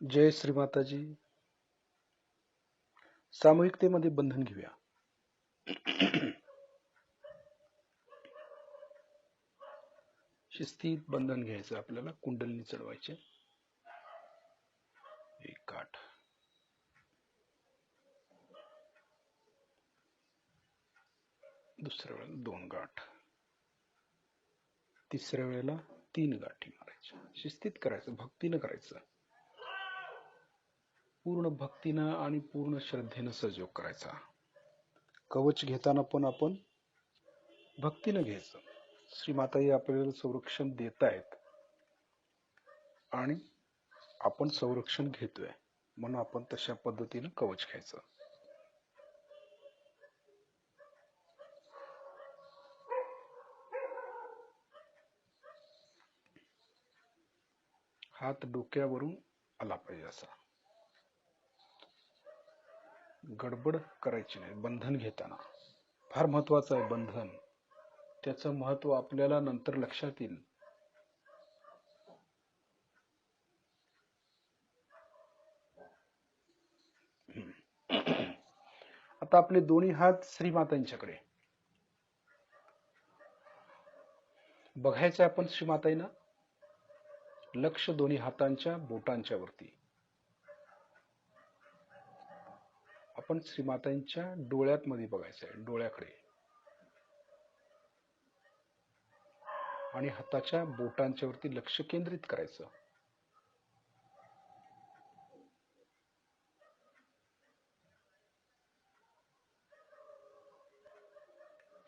जय श्री माताजी. सामूहिकतेमध्ये बंधन घेऊया. शिस्तीत बंधन घ्यायचं आपल्याला. कुंडलिनी चढवायचे. एक गाठ, दुसऱ्या वेळेला 2 गाठ, तिसऱ्या वेळेला 3 गाठी मारायच्या. शिस्तीत करायचं, भक्तीनं करायचं. पूर्ण भक्तीनं आणि पूर्ण श्रद्धेनं सहयोग करायचा. कवच घेताना पण आपण भक्तीनं घ्यायचं. श्रीमाताई आपल्याला संरक्षण देत आहेत आणि आपण संरक्षण घेतोय, म्हणून आपण तशा पद्धतीनं कवच घ्यायचं. हात डोक्यावरून आला पाहिजे असा. गडबड करायची नाही बंधन घेताना. फार महत्वाचं आहे बंधन. त्याचं महत्व आपल्याला नंतर लक्षात येईल. आता आपले दोन्ही हात श्रीमातांच्याकडे बघायचे. आपण श्रीमाताईंना लक्ष दोन्ही हातांच्या बोटांच्या वरती. आपण श्रीमातांच्या डोळ्यात मध्ये बघायचं आहे, डोळ्याकडे, आणि हाताच्या बोटांच्या वरती लक्ष केंद्रित करायचं.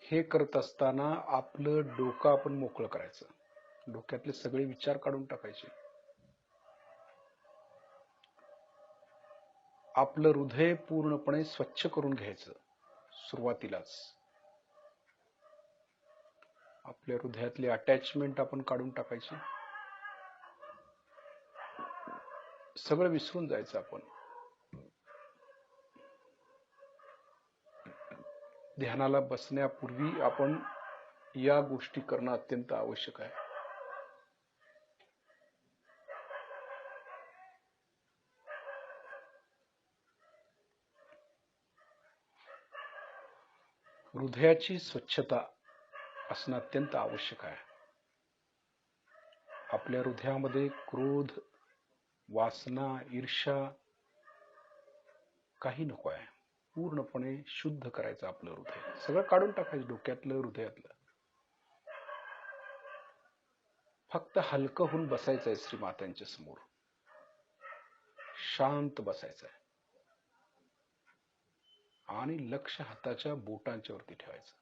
हे करत असताना आपलं डोकं आपण मोकळं करायचं. डोक्यातले सगळे विचार काढून टाकायचे. आपलं हृदय पूर्णपणे स्वच्छ करून घ्यायचं. सुरुवातीलाच आपल्या हृदयातली अटॅचमेंट आपण काढून टाकायची. सगळं विसरून जायचं आपण. ध्यानाला बसण्यापूर्वी आपण या गोष्टी करणं अत्यंत आवश्यक आहे. हृदयाची स्वच्छता असणं अत्यंत आवश्यक आहे. आपल्या हृदयामध्ये क्रोध, वासना, ईर्ष्या काही नको आहे. पूर्णपणे शुद्ध करायचं आपलं हृदय. सगळं काढून टाकायचं डोक्यातलं, हृदयातलं. फक्त हलकं होऊन बसायचं आहे श्रीमातांच्या समोर. शांत बसायचं आहे आणि लक्ष हाताच्या बोटांच्या वरती ठेवायचं.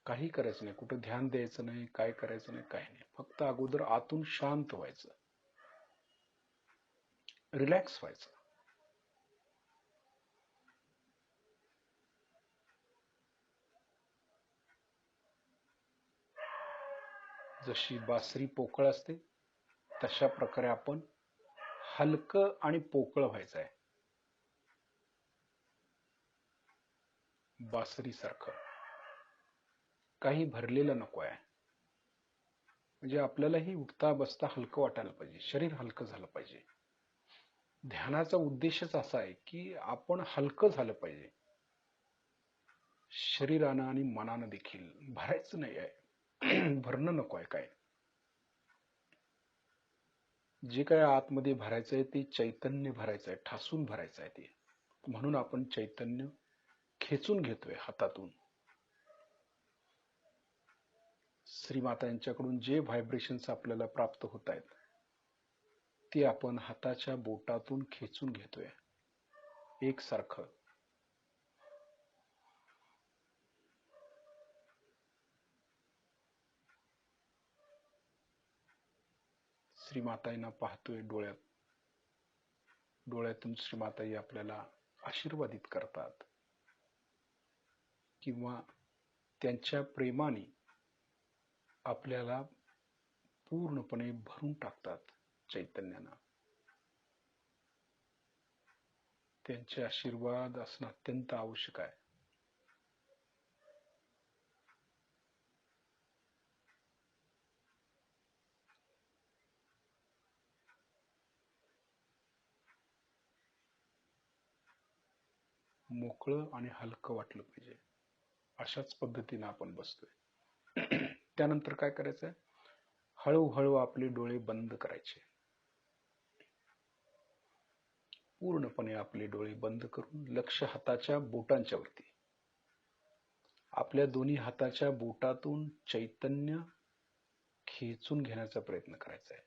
काही करायचं नाही, कुठं ध्यान द्यायचं नाही, काय करायचं नाही, काही नाही. फक्त अगोदर आतून शांत व्हायचं, रिलॅक्स व्हायचं. जशी बासरी पोकळ असते तशा प्रकारे आपण हलकं आणि पोकळ व्हायचं आहे. बासरी सारखं काही भरलेलं नको आहे. म्हणजे आपल्यालाही उठता बसता हलकं वाटायला पाहिजे, शरीर हलकं झालं पाहिजे. ध्यानाचा उद्देशच असा आहे की आपण हलकं झालं पाहिजे, शरीरानं आणि मनानं देखील. भरायचं नाही आहे, भरणं नको आहे. काय जे काय आतमध्ये भरायचं आहे ते चैतन्य भरायचं आहे, ठासून भरायचं आहे ते. म्हणून आपण चैतन्य खेचून घेतोय हातातून. श्रीमाता यांच्याकडून जे व्हायब्रेशन्स आपल्याला प्राप्त होत आहेत ते आपण हाताच्या बोटातून खेचून घेतोय एकसारखं. श्रीमाताईंना पाहतोय डोळ्यात. डोळ्यातून श्रीमाताई आपल्याला आशीर्वादित करतात किंवा त्यांच्या प्रेमाने आपल्याला पूर्णपणे भरून टाकतात चैतन्यानं. त्यांचे आशीर्वाद असणं अत्यंत आवश्यक आहे. मोकळं आणि हलकं वाटलं पाहिजे. अशाच पद्धतीने आपण बसतोय. त्यानंतर काय करायचंय, हळूहळू आपले डोळे बंद करायचे. पूर्णपणे आपले डोळे बंद करून लक्ष हाताच्या बोटांच्या वरती. आपल्या दोन्ही हाताच्या बोटातून चैतन्य खेचून घेण्याचा प्रयत्न करायचा आहे.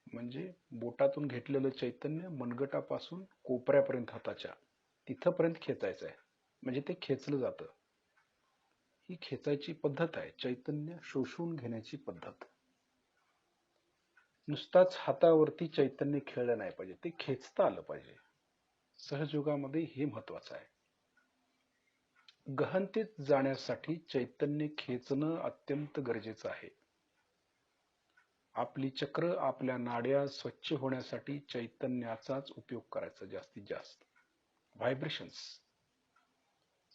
म्हणजे बोटातून घेतलेलं चैतन्य मनगटापासून कोपऱ्यापर्यंत हाताच्या तिथपर्यंत खेचायचं आहे. म्हणजे ते खेचलं जातं. ही खेचायची पद्धत आहे, चैतन्य शोषून घेण्याची पद्धत. नुसताच हातावरती चैतन्य खेळलं नाही पाहिजे, ते खेचता आलं पाहिजे. सहजयोगामध्ये हे महत्वाचं आहे. गहनतेत जाण्यासाठी चैतन्य खेचणं अत्यंत गरजेचं आहे. आपली चक्र, आपल्या नाड्या स्वच्छ होण्यासाठी चैतन्याचाच उपयोग करायचा जास्तीत जास्त. व्हायब्रेशन्स.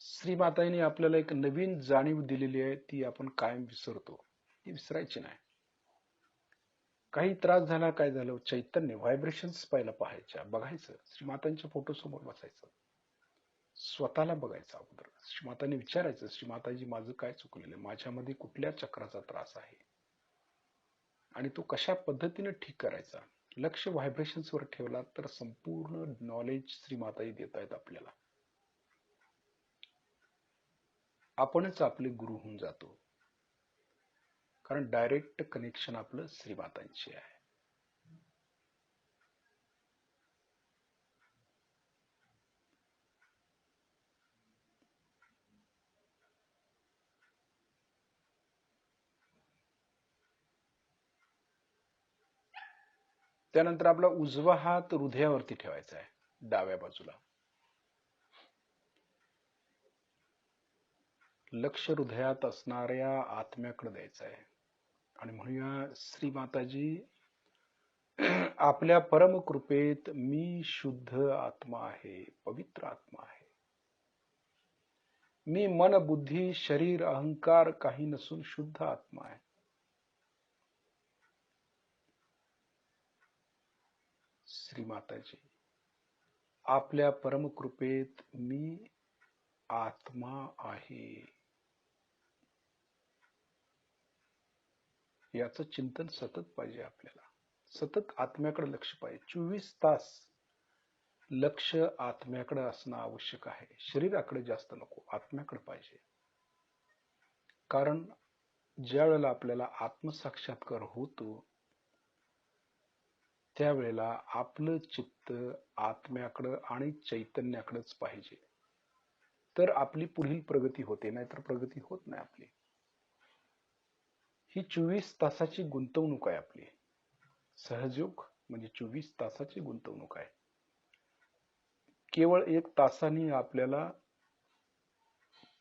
श्रीमाताईने आपल्याला एक नवीन जाणीव दिलेली आहे, ती आपण कायम विसरतो. ती विसरायची नाही. काही त्रास झाला, काय झालं, चैतन्य व्हायब्रेशन्स पहिला पाहायच्या, बघायचं. श्रीमातांच्या फोटो समोर बसायचं, स्वतःला बघायचं अगोदर. श्रीमातांनी विचारायचं, श्रीमाताजी माझं काय चुकलेलं, माझ्यामध्ये कुठल्या चक्राचा त्रास आहे आणि तो कशा पद्धतीने ठीक करायचा. लक्ष व्हायब्रेशन्स वर ठेवला तर संपूर्ण नॉलेज श्रीमाताई देत आहेत आपल्याला. आपणच आपले गुरु होऊन जातो, कारण डायरेक्ट कनेक्शन आपलं श्रीमातांशी आहे. त्यानंतर आपला उजवा हात हृदयावरती ठेवायचा आहे, डाव्या बाजूला. लक्ष हृदयात असणाऱ्या आत्म्याकडे द्यायचं आहे आणि म्हणूया, श्री माताजी आपल्या परम कृपेत मी शुद्ध आत्मा आहे, पवित्र आत्मा आहे. मी मन बुद्धी शरीर अहंकार काही नसून शुद्ध आत्मा आहे. श्री माताजी आपल्या परम कृपेत मी आत्मा आहे, याचं चिंतन सतत पाहिजे आपल्याला. सतत आत्म्याकडे लक्ष पाहिजे. 24 तास लक्ष आत्म्याकडे असणं आवश्यक आहे. शरीराकडे जास्त नको, आत्म्याकडे पाहिजे. कारण ज्या वेळेला आपल्याला आत्मसाक्षात्कार होतो, त्यावेळेला आपलं चित्त आत्म्याकडं आणि चैतन्याकडेच पाहिजे. तर आपली पुढील प्रगती होते, नाहीतर प्रगती होत नाही आपली. ही 24 तासाची गुंतवणूक आहे आपली. सहजयोग म्हणजे 24 तासाची गुंतवणूक आहे. केवळ 1 तासाने आपल्याला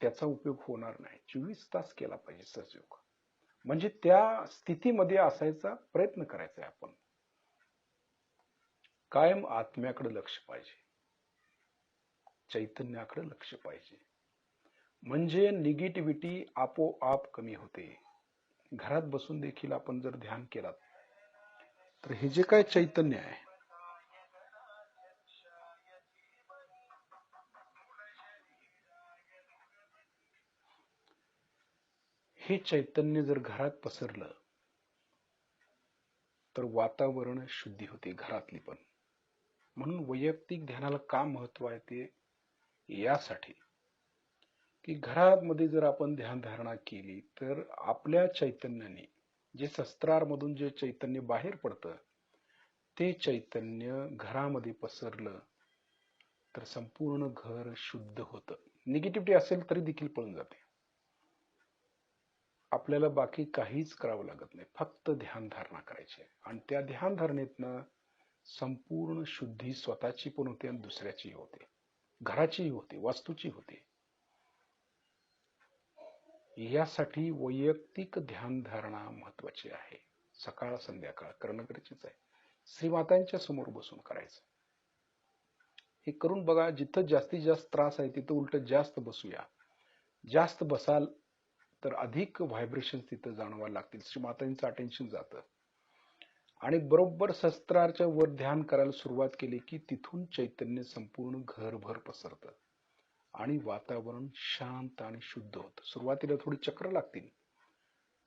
त्याचा उपयोग होणार नाही. 24 तास केला पाहिजे सहजयोग. म्हणजे त्या स्थितीमध्ये असायचा प्रयत्न करायचा आहे आपण. कायम आत्म्याकडे लक्ष पाहिजे, चैतन्याकडे लक्ष पाहिजे. म्हणजे निगेटिव्हिटी आपोआप कमी होते. घरात बसून देखील आपण जर ध्यान केलात तर हे जे काय चैतन्य आहे, हे चैतन्य जर घरात पसरलं तर वातावरण शुद्धी होते, घरातली पण. म्हणून वैयक्तिक ध्यानाला का महत्व आहे, ते यासाठी की घरामध्ये जर आपण ध्यान धारणा केली तर आपल्या चैतन्याने, जे शस्त्रारमधून जे चैतन्य बाहेर पडतं, ते चैतन्य घरामध्ये पसरलं तर संपूर्ण घर शुद्ध होतं. निगेटिव्हिटी असेल तरी देखील पळून जाते. आपल्याला बाकी काहीच करावं लागत नाही, फक्त ध्यान धारणा करायची आहे. आणि त्या ध्यान धारणेतनं संपूर्ण शुद्धी स्वतःची पण होते आणि दुसऱ्याची होते, घराचीही होते, वास्तूची होते. यासाठी वैयक्तिक ध्यान धारणा महत्वाची आहे. सकाळ संध्याकाळ करणं गरजेचं आहे. श्रीमातांच्या समोर बसून करायचं. हे करून बघा. जिथं जास्तीत जास्त त्रास आहे तिथं उलट जास्त बसूया. जास्त बसाल तर अधिक व्हायब्रेशन तिथं जाणवायला लागतील. श्रीमातांचं अटेन्शन जातं. आणि बरोबर सहस्त्रारच्या वर ध्यान करायला सुरुवात केली की तिथून चैतन्य संपूर्ण घरभर पसरतं आणि वातावरण शांत आणि शुद्ध होतं. सुरुवातीला थोडी चक्र लागतील,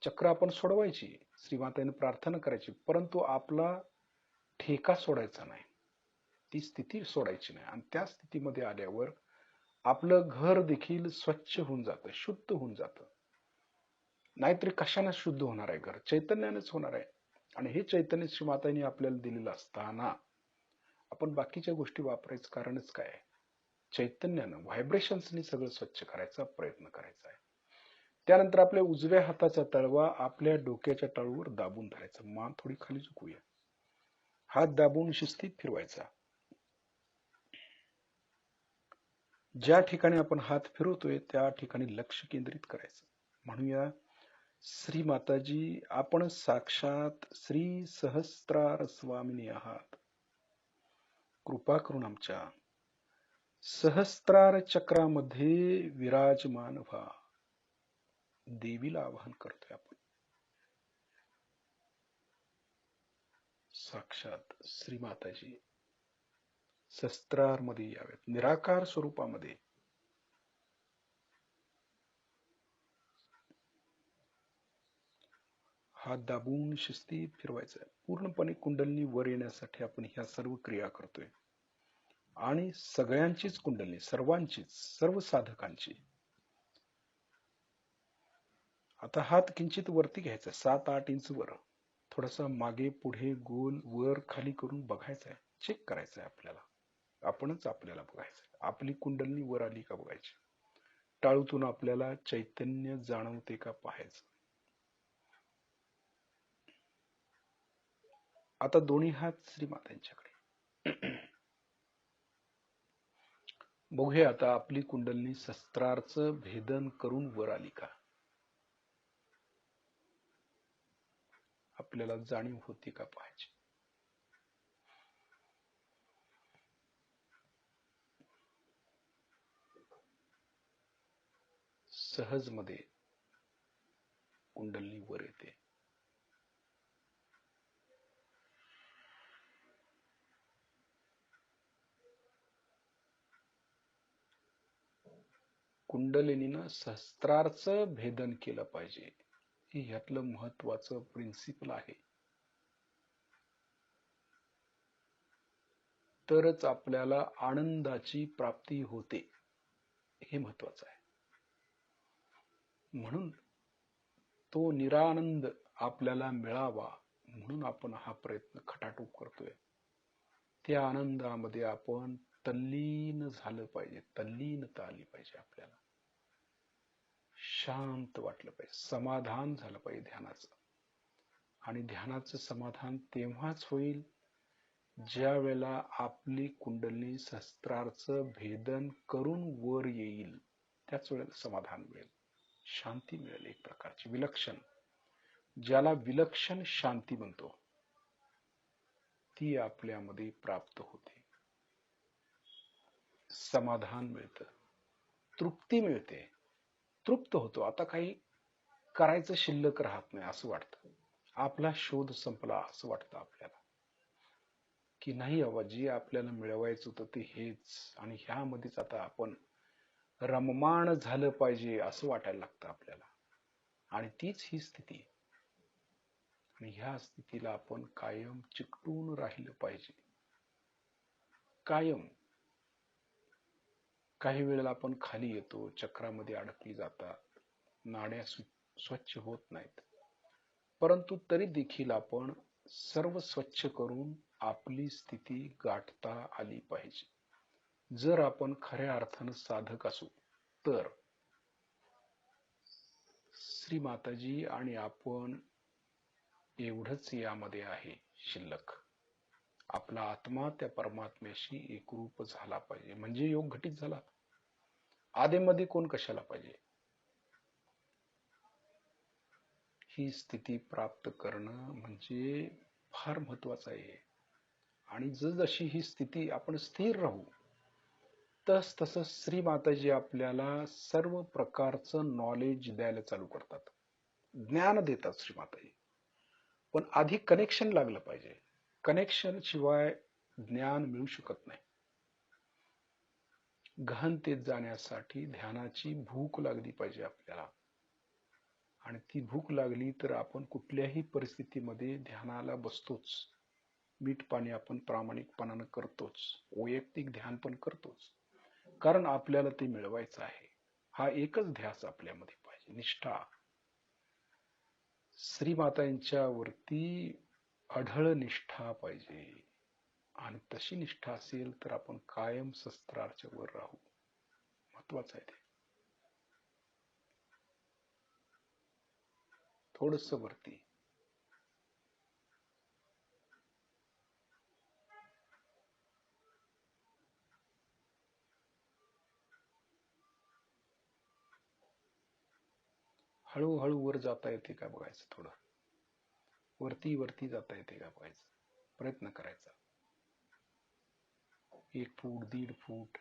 चक्र आपण सोडवायची, श्रीमातेने प्रार्थना करायची, परंतु आपला ठेका सोडायचा नाही, ती स्थिती सोडायची नाही. आणि त्या स्थितीमध्ये आल्यावर आपलं घर देखील स्वच्छ होऊन जातं, शुद्ध होऊन जातं. नाहीतरी कशाने शुद्ध होणार आहे घर? चैतन्यानेच होणार आहे. आणि हे चैतन्य श्रीमातांनी आपल्याला दिलेलं असताना आपण बाकीच्या गोष्टी वापरायचं कारणच काय आहे? चैतन्यानं व्हायब्रेशन्सनी सगळं स्वच्छ करायचा प्रयत्न करायचा आहे. त्यानंतर आपल्या उजव्या हाताचा तळवा आपल्या डोक्याच्या टाळूवर दाबून धरायचा, मान थोडी खाली झुकूया, हात दाबून शिस्तीत फिरवायचा. ज्या ठिकाणी आपण हात फिरवतोय त्या ठिकाणी लक्ष केंद्रित करायचं. म्हणूया, श्री माताजी, आपण साक्षात श्री सहस्त्रार स्वामिनी आहात. कृपा करून आमच्या सहस्त्रार चक्रामध्ये विराजमान व्हा. देवीला आवाहन करतोय आपण. साक्षात श्री माताजी सहस्त्रार मध्ये यावेत, निराकार स्वरूपामध्ये. हात दाबून शिस्तीत फिरवायचा. पूर्णपणे कुंडलिनी वर येण्यासाठी आपण ह्या सर्व क्रिया करतोय. आणि सगळ्यांचीच कुंडलिनी, सर्वांचीच, सर्व साधकांची. आता हात किंचित वरती घ्यायचा, 7-8 इंच वर, थोडासा मागे पुढे गोल वर खाली करून बघायचा आहे, चेक करायचं आहे आपल्याला. आपणच आपल्याला बघायचं आहे, आपली कुंडलिनी वर आली का बघायची. टाळूतून आपल्याला चैतन्य जाणवते का पाहायचं. आता दोन्ही हात श्रीमातांच्याकडे. बघूया आता आपली कुंडलिनी शस्त्रार्चं भेदन करून वर आली का. आपल्याला जाणीव होती का पाहायची. सहज मध्ये कुंडलिनी वर येते. कुंडलिनीनं सहस्त्रारचं भेदन केलं पाहिजे, हे ह्यातलं महत्वाचं प्रिन्सिपल आहे. तरच आपल्याला आनंदाची प्राप्ती होते, हे महत्वाचं आहे. म्हणून तो निरानंद आपल्याला मिळावा म्हणून आपण हा प्रयत्न खटाटोप करतोय. त्या आनंदामध्ये आपण तल्लीन झालं पाहिजे, तल्लीनता आली पाहिजे आपल्याला. शांत वाटलं पाहिजे, समाधान झालं पाहिजे ध्यानाचं. आणि ध्यानाचं समाधान तेव्हाच होईल ज्या वेळेला आपली कुंडलिनी शस्त्रार्चं भेदन करून वर येईल. त्याच वेळेला समाधान मिळेल, शांती मिळेल, एक प्रकारची विलक्षण, ज्याला विलक्षण शांती म्हणतो, ती आपल्यामध्ये प्राप्त होते. समाधान मिळतं, तृप्ती मिळते, तृप्त होतो. आता काही करायचं शिल्लक राहत नाही असं वाटतं, आपला शोध संपला असं वाटतं आपल्याला, की नाही बाबा, जे आपल्याला मिळवायचं होतं ते हेच, आणि ह्यामध्येच आता आपण रममाण झालं पाहिजे असं वाटायला लागतं आपल्याला. आणि तीच ही स्थिती. आणि ह्या स्थितीला आपण कायम चिकटून राहिलं पाहिजे, कायम. काही वेळेला आपण खाली येतो, चक्रामध्ये अडकली जातात, नाड्या स्वच्छ होत नाहीत, परंतु तरी देखील आपण सर्व स्वच्छ करून आपली स्थिती गाठता आली पाहिजे. जर आपण खऱ्या अर्थानं साधक असू तर. श्री माताजी आणि आपण एवढंच यामध्ये आहे शिल्लक. आपला आत्मा त्या परमात्म्याशी एकरूप झाला पाहिजे, म्हणजे योग घटित झाला. आधेमध्ये कोण कशाला पाहिजे. ही स्थिती प्राप्त करणं म्हणजे फार महत्वाचं आहे. आणि जशी ही स्थिती आपण स्थिर राहू, तस तसं श्री माताजी आपल्याला सर्व प्रकारचं नॉलेज द्यायला चालू करतात, ज्ञान देतात श्री माताजी. पण आधी कनेक्शन लागलं पाहिजे. कनेक्शन शिवाय ज्ञान मिळू शकत नाही. गहनतेत जाण्यासाठी ध्यानाची भूक लागली पाहिजे आपल्याला, आणि ती भूक लागली तर आपण कुठल्याही परिस्थितीमध्ये ध्यानाला बसतोच. मीठ पाणी आपण प्रामाणिकपणानं करतोच, वैयक्तिक ध्यान पण करतोच, कारण आपल्याला ते मिळवायचं आहे. हा एकच ध्यास आपल्यामध्ये पाहिजे, निष्ठा. श्रीमातांच्या वरती अढळ निष्ठा पाहिजे, आणि तशी निष्ठा असेल तर आपण कायम शस्त्राच्या वर राहू. महत्वाचं आहे ते. थोडस वरती. हळूहळू वर जाता येते का बघायचं, थोडं वरती वरती जाता येते का बघायचं, प्रयत्न करायचा. 1 फूट, 1.5 फूट,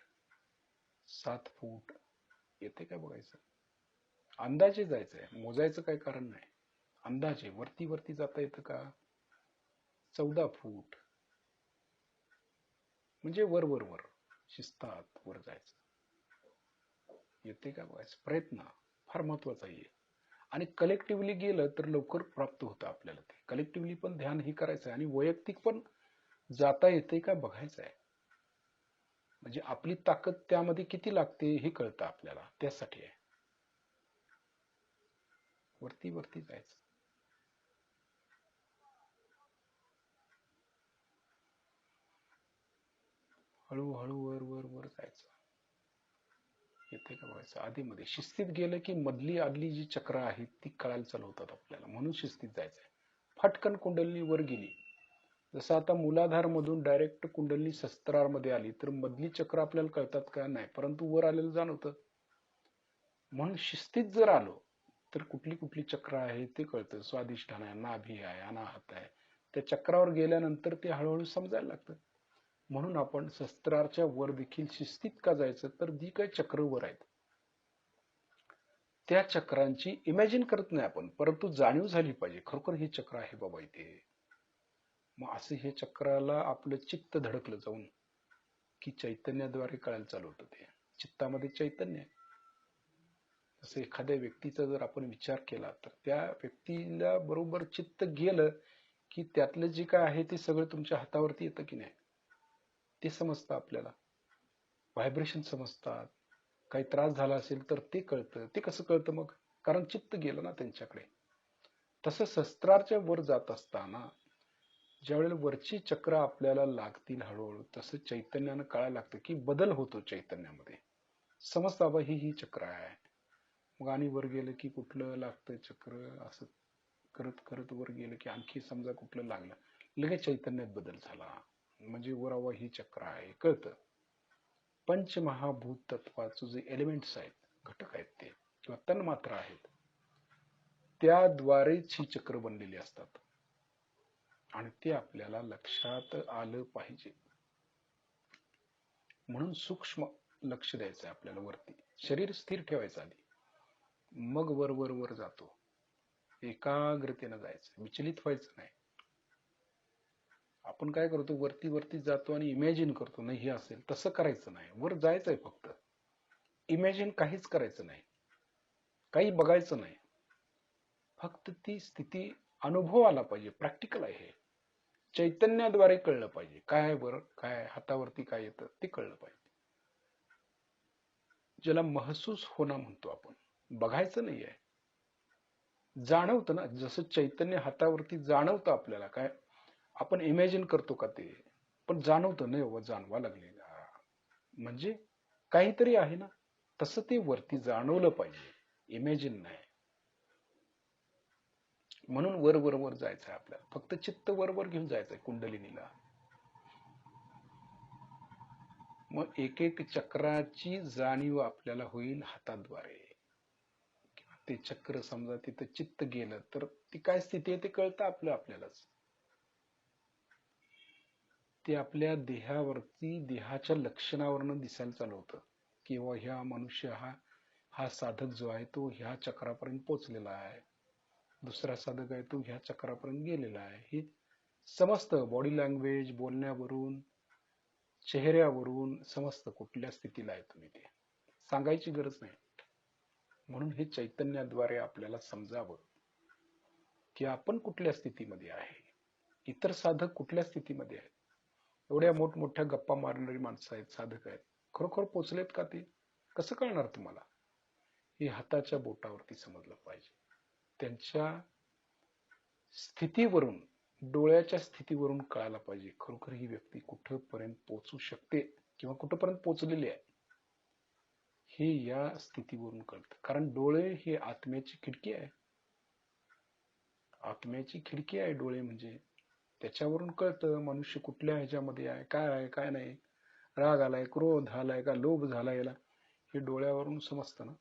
7 फूट येते का बघायचं. अंदाजे जायचंय, मोजायचं काही कारण नाही. अंदाजे वरती वरती जाता येतं का. 14 फूट म्हणजे वर वर वर, शिस्तात वर जायचं. येते का बघायचं, प्रयत्न फार महत्वाचा आहे. आणि कलेक्टिव्हली गेलं तर लवकर प्राप्त होतं आपल्याला ते. कलेक्टिव्हली पण ध्यान हे करायचं आहे, आणि वैयक्तिक पण जाता येते का बघायचं आहे. म्हणजे आपली ताकद त्यामध्ये किती लागते हे कळतं आपल्याला, त्यासाठी आहे. वरती वरती जायचं. हळूहळू वर वर वर जायचं. येते का बघायचं. आधीमध्ये शिस्तीत गेलं की मधली आदली जी चक्र आहेत ती कळायला चालू होतात आपल्याला, म्हणून शिस्तीत जायचंय. फटकन कुंडलिनी वर गेली, जसं आता मूलाधार मधून डायरेक्ट कुंडलिनी सहस्त्रारमध्ये आली तर मधली चक्र आपल्याला कळतात का, नाही, परंतु वर आलेलं जाणवतं. म्हणून शिस्तीत जर आलो तर कुठली कुठली चक्र आहे ते कळतं. स्वादिष्ठान आहे, नाभी आहे, अनाहत आहे. त्या चक्रावर गेल्यानंतर ते हळूहळू समजायला लागतं. म्हणून आपण शस्त्राच्या वर देखील शिस्तीत का जायचं, तर जी काही चक्र वर आहेत त्या चक्रांची इमॅजिन करत नाही आपण, परंतु जाणीव झाली पाहिजे खरोखर हे चक्र आहे बाबा इथे. मग असं हे चक्राला आपलं चित्त धडकलं जाऊन की चैतन्याद्वारे कळायला चालू होतं. ते चित्तामध्ये चैतन्य आहे. जसं एखाद्या व्यक्तीचा जर आपण विचार केला तर त्या व्यक्तीला बरोबर चित्त गेलं की त्यातलं जे काय आहे ते सगळं तुमच्या हातावरती येतं की नाही, ते समजतं आपल्याला. व्हायब्रेशन समजतात. काही त्रास झाला असेल तर ते कळतं. ते कसं कळतं मग, कारण चित्त गेलं ना त्यांच्याकडे. तसं शस्त्राच्या वर जात असताना ज्यावेळेला वरची चक्र आपल्याला लागतील हळूहळू, तसं चैतन्यानं कळायला लागतं की बदल होतो चैतन्यामध्ये. समजतं बाबा ही चक्र आहे. मग आणि वर गेलं की कुठलं लागतं चक्र, असं करत करत वर गेलं की आणखी समजा कुठलं लागलं, लगेच चैतन्यात बदल झाला, म्हणजे वरावा ही चक्र आहे कळतं. पंचमहाभूत तत्वाचं जे एलिमेंट्स आहेत, घटक आहेत ते, किंवा तन्मात्रा आहेत, त्याद्वारेच ही चक्र बनलेली असतात, आणि ते आपल्याला लक्षात आलं पाहिजे. म्हणून सूक्ष्म लक्ष द्यायचं आपल्याला वरती. शरीर स्थिर ठेवायचं आधी, मग वर वर वर जातो. एकाग्रतेनं जायचं, विचलित व्हायचं नाही. आपण काय करतो, वरती वरती जातो आणि इमॅजिन करतो, नाही हे असेल, तसं करायचं नाही. वर जायचंय फक्त, इमॅजिन काहीच करायचं नाही, काही बघायचं नाही. फक्त ती स्थिती अनुभव आला पाहिजे. प्रॅक्टिकल आहे हे, चैतन्याद्वारे कळलं पाहिजे. काय वर काय हातावरती काय येतं ते कळलं पाहिजे. ज्याला महसूस होणं म्हणतो आपण, बघायचं नाहीये, जाणवतं ना. जसं चैतन्य हातावरती जाणवतं आपल्याला, काय आपण इमॅजिन करतो का ते, पण जाणवतं नाही हो, जाणवा लागले म्हणजे काहीतरी आहे ना. तसं ते वरती जाणवलं पाहिजे, इमॅजिन नाही. म्हणून वर वर वर जायचंय आपल्याला, फक्त चित्त वर वर घेऊन जायचंय कुंडलिनीला. मग एक एक चक्राची जाणीव आपल्याला होईल हाताद्वारे. ते चक्र समजा तिथं चित्त गेलं तर ती काय स्थिती आहे ते कळतं आपल्यालाच. ते आपल्या देहावरती, देहाच्या लक्षणावरनं दिसायला चालू होतं, किंवा ह्या मनुष्य हा साधक जो आहे तो ह्या चक्रापर्यंत पोहोचलेला आहे. दुसरा साधक आहे तो ह्या चक्रापर्यंत गेलेला आहे. हे समजतं बॉडी लँग्वेज, बोलण्यावरून, चेहऱ्यावरून समजतं कुठल्या स्थितीला आहे तुम्ही, ते सांगायची गरज नाही. म्हणून हे चैतन्याद्वारे आपल्याला समजावं की आपण कुठल्या स्थितीमध्ये आहे, इतर साधक कुठल्या स्थितीमध्ये आहेत. एवढ्या मोठमोठ्या गप्पा मारणारी माणसं आहेत, साधक आहेत, खरोखर पोचलेत का ते? कसं कळणार तुम्हाला? हे हाताच्या बोटावरती समजलं पाहिजे. त्यांच्या स्थितीवरून, डोळ्याच्या स्थितीवरून कळायला पाहिजे खरोखर ही व्यक्ती कुठपर्यंत पोचू शकते किंवा कुठपर्यंत पोचलेली आहे. हे या स्थितीवरून कळतं. कारण डोळे हे आत्म्याची खिडकी आहे. आत्म्याची खिडकी आहे डोळे म्हणजे. त्याच्यावरून कळतं मनुष्य कुठल्या ह्याच्यामध्ये आहे, काय आहे काय नाही, राग आलाय, क्रोध आलाय का, लोभ झालाय, याला हे डोळ्यावरून समजतं ना.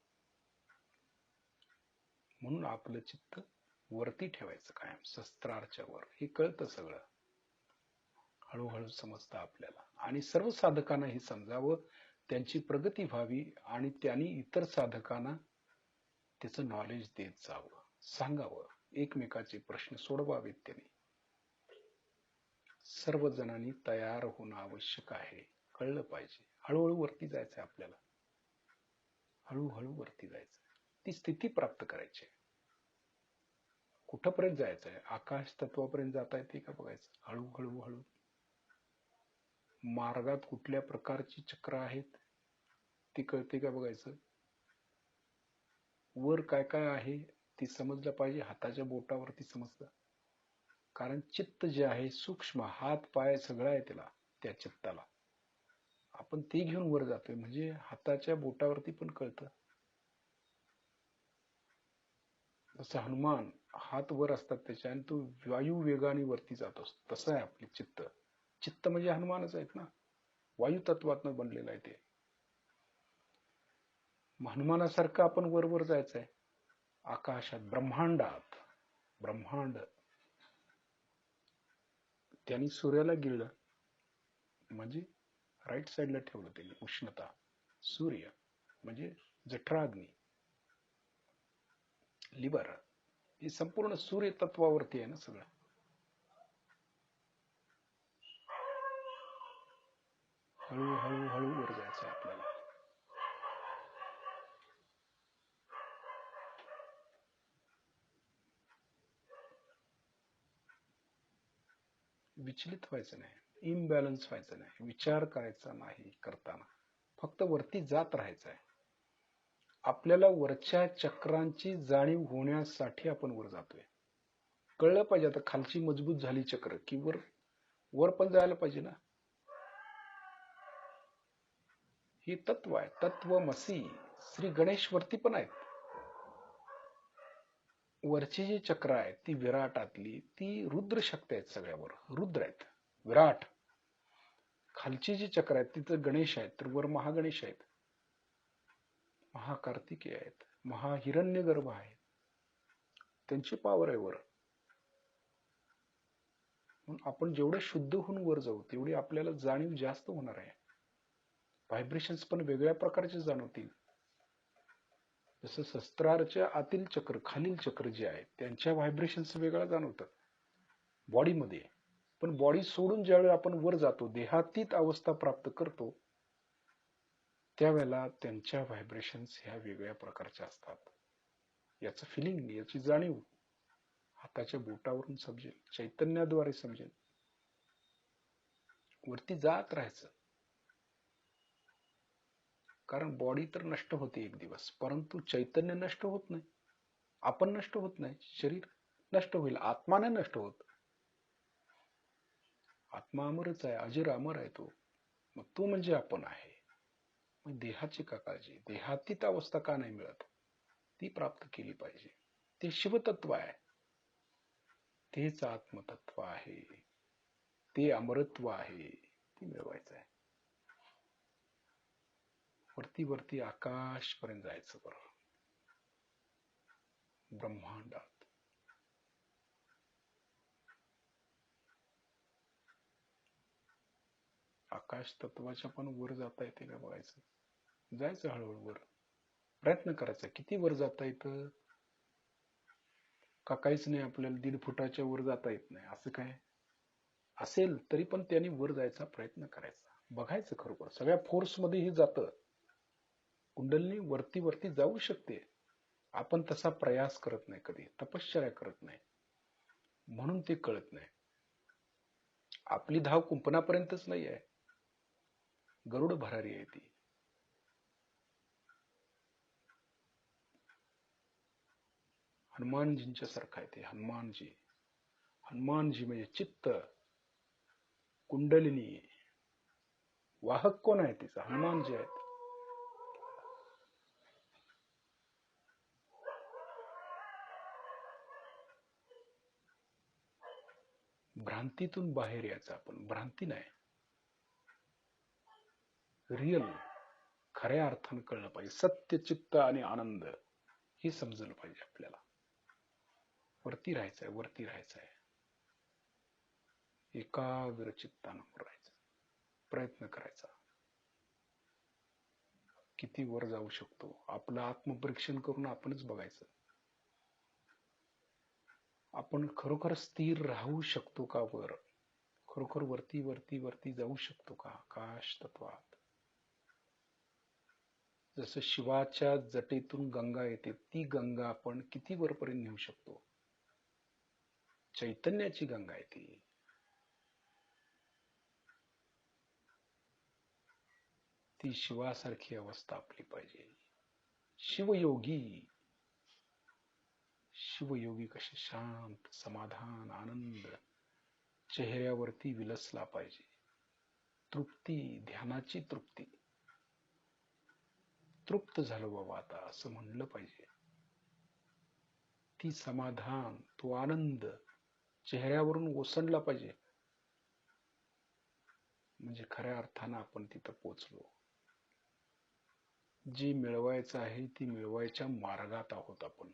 म्हणून आपलं चित्त वरती ठेवायचं कायम, शस्त्राच्या वर. हे कळतं सगळं, हळूहळू समजतं आपल्याला. आणि सर्व साधकांना हे समजावं, त्यांची प्रगती व्हावी आणि त्यांनी इतर साधकांना त्याचं नॉलेज देत जावं, सांगावं, एकमेकाचे प्रश्न सोडवावेत. त्यांनी सर्व जणांनी तयार होणं आवश्यक आहे, कळलं पाहिजे. हळूहळू वरती जायचंय आपल्याला, हळूहळू वरती जायचं, ती स्थिती प्राप्त करायची. कुठपर्यंत जायचंय? आकाश तत्वापर्यंत जाता येते का बघायचं. हळूहळू हळू मार्गात कुठल्या प्रकारची चक्र आहेत ती कळते का बघायचं. वर काय काय आहे ती समजलं पाहिजे, हाताच्या बोटावरती समजतं. कारण चित्त जे आहे सूक्ष्म, हात पाय सगळं आहे त्याला, त्या चित्ताला. आपण ते घेऊन वर जातोय म्हणजे हाताच्या बोटावरती पण कळतं. जसं हनुमान हात वर असतात त्याच्या आणि तो वायू वेगाने वरती जात असतो, तसं आहे आपले चित्त. चित्त म्हणजे हनुमानच आहेत ना, वायू तत्वातनं बनलेलं आहे ते. हनुमानासारखं आपण वर वर जायचंय आकाशात, ब्रह्मांडात. ब्रह्मांड त्यांनी सूर्याला गिळलं म्हणजे राईट साईडला ठेवलं त्यांनी. उष्णता, सूर्य म्हणजे जठराग्नी, लिव्हर, हे संपूर्ण सूर्य तत्वावरती आहे ना सगळं. हळूहळू हळू वर जायचं आपल्याला. विचलित व्हायचं नाही, इम्बॅलन्स व्हायचं नाही, विचार करायचा नाही करताना, फक्त वरती जात राहायचं आहे. आपल्याला वरच्या चक्रांची जाणीव होण्यासाठी आपण वर जातोय. कळलं पाहिजे आता खालची मजबूत झाली चक्र की वर, वर पण जायला पाहिजे ना. ही तत्व आहे, तत्वमसी. श्री गणेश वरती पण आहेत. वरची जी चक्र आहेत ती विराटातली, ती रुद्र शक्ती आहेत, सगळ्यावर रुद्र आहेत, विराट. खालची जी चक्र आहेत तिथं गणेश आहेत, तर वर महागणेश आहेत, महाकार्तिकेय आहेत, महाहिरण्यगर्भ आहेत, त्यांची पावर आहे वर. म्हणून आपण जेवढे शुद्ध होऊन वर जाऊ तेवढी आपल्याला जाणीव जास्त होणार आहे. व्हायब्रेशन्स पण वेगळ्या प्रकारचे जाणवतील. जसं शस्त्राच्या आतील चक्र, खालील चक्र जे आहे त्यांच्या व्हायब्रेशन्स वेगळ्या जाणवतात बॉडीमध्ये. पण बॉडी सोडून ज्यावेळी आपण वर जातो, देहातीत अवस्था प्राप्त करतो, त्यावेळेला त्यांच्या व्हायब्रेशन्स ह्या वेगळ्या प्रकारच्या असतात. याचं फिलिंग, याची जाणीव हाताच्या बोटावरून समजेल, चैतन्याद्वारे समजेल. वरती जात राहायचं. कारण बॉडी तर नष्ट होते एक दिवस, परंतु चैतन्य नष्ट होत नाही, आपण नष्ट होत नाही. शरीर नष्ट होईल, आत्मा नाही नष्ट होत. आत्मा अमरच आहे, अजर अमर आहे तो. मग तो म्हणजे आपण आहे. मग देहाची का काळजी? देहातीत अवस्था का नाही मिळत? ती प्राप्त केली पाहिजे. ते शिवतत्व आहे, तेच आत्मतत्व आहे, ते अमरत्व आहे, ते मिळवायचं आहे. वरती वरती आकाशपर्यंत जायचं बरं, ब्रह्मांडात. आकाश तत्वाच्या पण वर जाता येते का बघायचं, जायचं हळूहळू वर, प्रयत्न करायचा. किती वर जाता येतं? का काहीच नाही, आपल्याला 1.5 फुटाच्या वर जाता येत नाही असं काय असेल तरी पण त्यांनी वर जायचा प्रयत्न करायचा, बघायचं खरोखर सगळ्या फोर्स मध्ये हे जातं. कुंडलिनी वरती वरती जाऊ शकते, आपण तसा प्रयास करत नाही, कधी तपश्चर्या करत नाही, म्हणून ते कळत नाही. आपली धाव कुंपणापर्यंतच नाही आहे, गरुड भरारी आहे ती. हनुमानजींच्या सारखं आहे ते. हनुमानजी, हनुमानजी म्हणजे चित्त, कुंडलिनी. वाहक कोण आहे तिचा? हनुमानजी आहेत. भ्रांतीतून बाहेर यायचं आपण, भ्रांती नाही, रिअल खऱ्या अर्थानं कळलं पाहिजे. सत्य, चित्त आणि आनंद हे समजलं पाहिजे आपल्याला. वरती राहायचंय, वरती राहायचंय, एकाग्र चित्तानं राहायचं, प्रयत्न करायचा. किती वर जाऊ शकतो आपलं आत्मपरीक्षण करून आपणच बघायचं. आपण खरोखर स्थिर राहू शकतो का वर? खरोखर वरती वरती वरती जाऊ शकतो का आकाश तत्वात? जसं शिवाच्या जटेतून गंगा येते, ती गंगा आपण किती वरपर्यंत नेऊ शकतो? चैतन्याची गंगा आहे ती. ती शिवासारखी अवस्था आपली पाहिजे. शिवयोगी, शिवयोगी कसे शांत, समाधान, आनंद चेहऱ्यावरती विलसला पाहिजे. तृप्ती, ध्यानाची तृप्ती. तृप्त झालो बाबा आता असं म्हणलं पाहिजे. ती समाधान, तो आनंद चेहऱ्यावरून ओसंडला पाहिजे, म्हणजे खऱ्या अर्थानं आपण तिथं पोचलो. जे मिळवायचं आहे ती मिळवायच्या मार्गात आहोत आपण,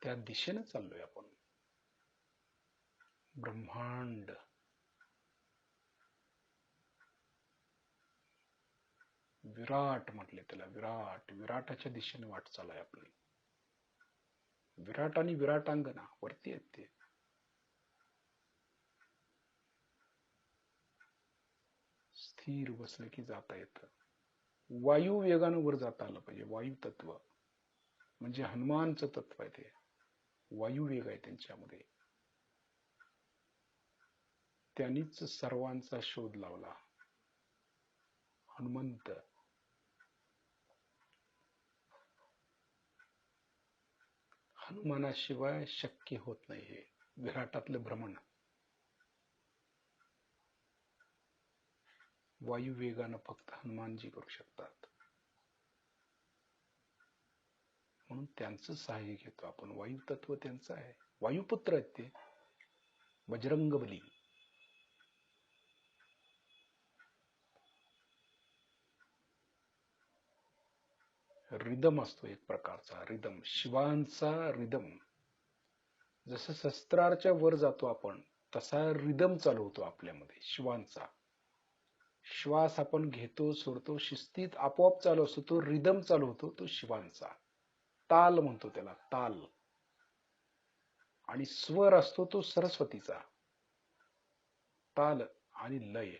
त्या दिशेने चाललोय आपण. ब्रह्मांड, विराट म्हटले त्याला, विराट, विराटाच्या दिशेने वाटचाल आहे आपली. विराट आणि विराटांगना वरती आहेत ते. स्थिर बसलं की जाता येतं. वायू वेगानं वर जाता आलं पाहिजे. वायू तत्व म्हणजे हनुमानचं तत्व आहे ते. वायू वेग आहे त्यांच्यामध्ये. त्यांनीच सर्वांचा शोध लावला, हनुमंत. हनुमानाशिवाय शक्य होत नाही हे विराटातलं भ्रमण. वायू वेगानं फक्त हनुमानजी करू शकतात, म्हणून त्यांचं सहाय्य घेतो आपण. वायू तत्व त्यांचं आहे, वायुपुत्र आहेत ते, बजरंगबली. रिदम असतो एक प्रकारचा, रिदम, शिवांचा रिदम. जसं शस्त्राच्या वर जातो आपण, तसा रिदम चालू होतो आपल्यामध्ये शिवांचा. श्वास आपण घेतो सोडतो, शिस्तीत आपोआप चालू असतो, तो रिदम चालू होतो, तो शिवांचा. ताल म्हणतो त्याला, ताल. आणि स्वर असतो तो सरस्वतीचा. ताल आणि लय,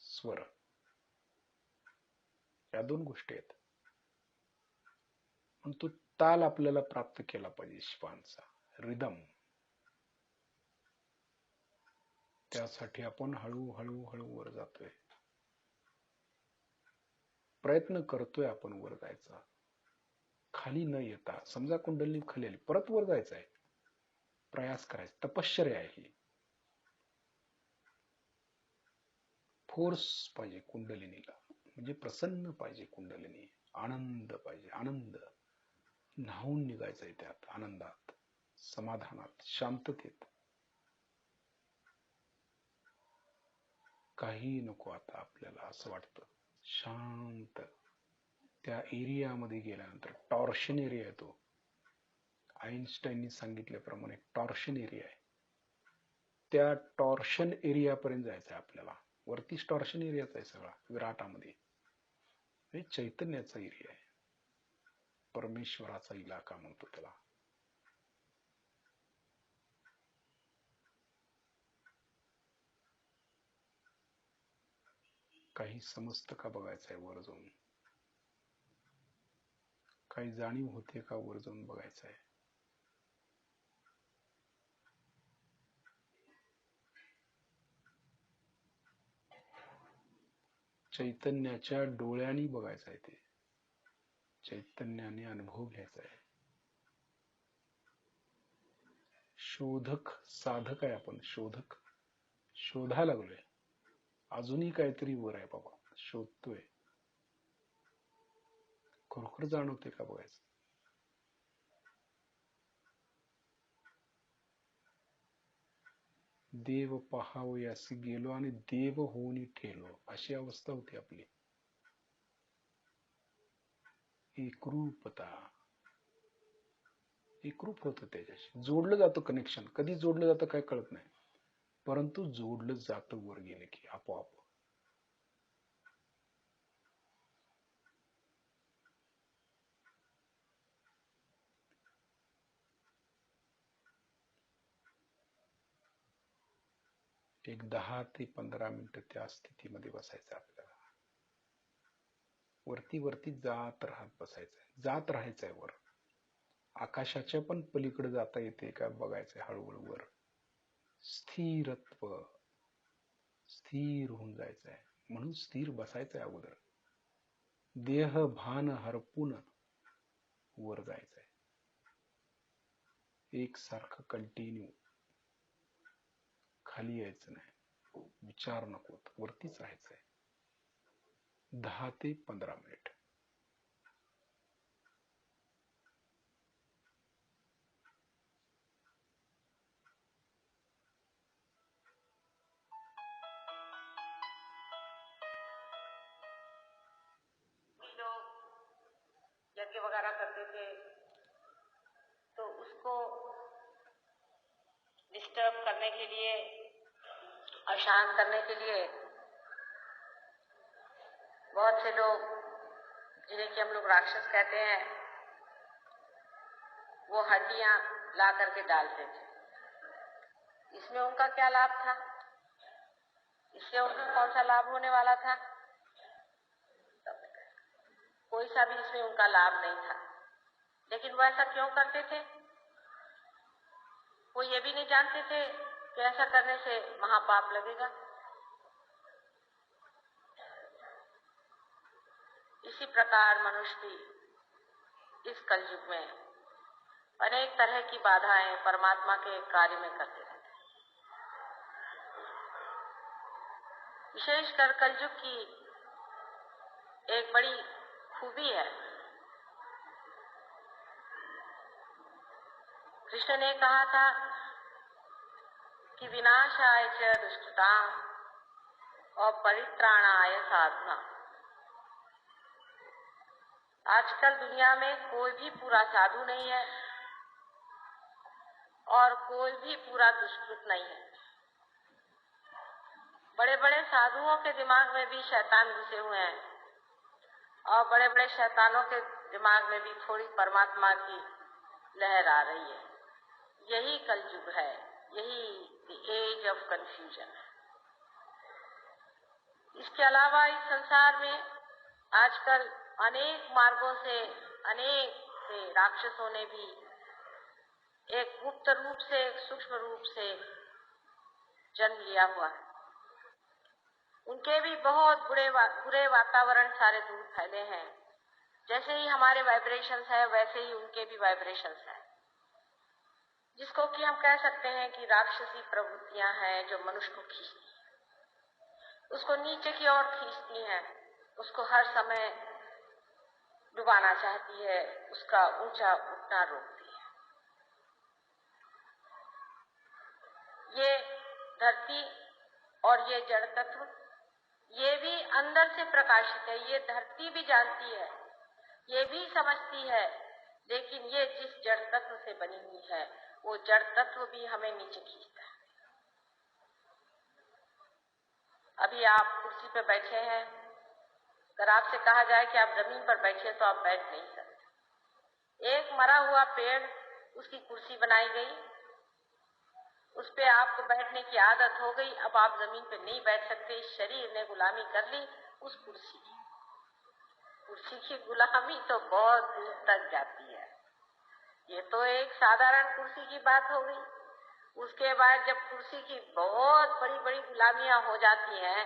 स्वर, या दोन गोष्टी आहेत. पण तो ताल आपल्याला प्राप्त केला पाहिजे, शिवांचा रिदम. त्यासाठी आपण हळूहळू हळू वर जातोय, प्रयत्न करतोय आपण वर जायचा, खाली न येता. समजा कुंडलिनी खाली आली, परत वर जायचं आहे, प्रयास करायचा, तपश्चर्या आहे ही. फोर्स पाहिजे कुंडलिनीला, म्हणजे प्रसन्न पाहिजे कुंडलिनी, आनंद पाहिजे, आनंद. न्हावून निघायचंय त्यात, आनंदात, समाधानात, शांततेत. काही नको आता आपल्याला, असं वाटतं शांत. त्या एरियामध्ये गेल्यानंतर, टॉर्शन एरिया आहे तो. आईन्स्टाईननी सांगितल्याप्रमाणे टॉर्शन एरिया आहे. त्या टॉर्शन एरिया पर्यंत जायचं आहे आपल्याला. वरतीच टॉर्शन एरियाच आहे सगळा विराटामध्ये. हे चैतन्याचा एरिया आहे, परमेश्वराचा इलाका म्हणतो त्याला. काही समजतं का बघायचंय वर जाऊन, काही जाणीव होते का वर जाऊन बघायचंय. चैतन्याच्या डोळ्यांनी बघायचंय, ते चैतन्याने अनुभव घ्यायचा आहे. शोधक साधक आहे आपण, शोधक शोधायला लागलोय. अजूनही काहीतरी वर आहे बाबा, शोधतोय. खरोखर जाणवते का बघायचं. देव पहावयासी गेलो आणि देव होऊन ठेलो, अशी अवस्था होती आपली. एकरूपता, एकरूप होतं, त्याच्याशी जोडलं जातं. कनेक्शन कधी जोडलं जातं काय कळत नाही, परंतु जोडलं जातं वर गेले की आपोआप. एक 10 ते 15 मिनिटं त्या स्थितीमध्ये बसायचं आपल्याला. वरती वरती जात राहत बसायचंय, जात राहायचंय वर. आकाशाच्या पण पलीकडे जाता येते का बघायचंय हळूहळू वर. स्थिरत्व, स्थिर होऊन जायचंय. म्हणून स्थिर बसायचंय अगोदर. देह भान हरपून वर जायचंय. एकसारखं कंटिन्यू, खाली यायचं नाही, विचार नको, वरतीच राहायचंय 10 ते 15 मिनिट. यज्ञ वगैरह करते थे तो उसको डिस्टर्ब करने के लिए, अशांत करने के लिए बहुत से लोग, जिन्हें कि हम लोग राक्षस कहते हैं, वो हड्डियां ला करके डालते थे. इसमें उनका क्या लाभ था? इससे उनको कौन सा लाभ होने वाला था? कोई सा भी इसमें उनका लाभ नहीं था. लेकिन वो ऐसा क्यों करते थे? वो ये भी नहीं जानते थे कि ऐसा करने से महापाप लगेगा. इसी प्रकार मनुष्य भी इस कलयुग में अनेक तरह की बाधाएं परमात्मा के कार्य में करते रहते हैं. विशेषकर कलयुग की एक बड़ी खूबी है, कृष्ण ने कहा था कि विनाशाय च दुष्टतां और परित्राणाय साधना. आजकल दुनिया में कोई भी पूरा साधु नहीं है और कोई भी पूरा दुष्कृत नहीं है. बड़े बड़े साधुओं के दिमाग में भी शैतान घुसे हुए हैं और बड़े बड़े शैतानों के दिमाग में भी थोड़ी परमात्मा की लहर आ रही है. यही कलयुग है, यही द एज ऑफ कंफ्यूजन है. इसके अलावा इस संसार में आजकल अनेक मार्गों से, अनेक से राक्षसों ने भी एक गुप्त रूप से, एक सूक्ष्म रूप से जन्म लिया हुआ है. उनके भी बहुत बुरे वातावरण सारे दूर फैले हैं. जैसे ही हमारे वाइब्रेशंस है वैसे ही उनके भी वाइब्रेशंस हैं, जिसको कि हम कह सकते हैं कि राक्षसी प्रवृत्तियां हैं जो मनुष्य को खींचती हैं, उसको नीचे की ओर खींचती हैं, उसको हर समय डुबाना चाहती है, उसका ऊंचा उठना रोकती है. ये धरती और ये जड़ तत्व, ये भी अंदर से प्रकाशित है. ये धरती भी जानती है, ये भी समझती है, लेकिन ये जिस जड़ तत्व से बनी हुई है वो जड़ तत्व भी हमें नीचे खींचता है. अभी आप कुर्सी पे बैठे हैं, अगर आपसे कहा जाए कि आप जमीन पर बैठिए तो आप बैठ नहीं सकते. एक मरा हुआ पेड़, उसकी कुर्सी बनाई गई, उस पे आपको बैठने की आदत हो गई, अब आप जमीन पे नहीं बैठ सकते। इस शरीर ने गुलामी कर ली उस कुर्सी की। कुर्सी की गुलामी तो बहुत दूर तक जाती है। ये तो एक साधारण कुर्सी की बात हो गई। उसके बाद जब कुर्सी की बहुत बड़ी बड़ी गुलामियां हो जाती हैं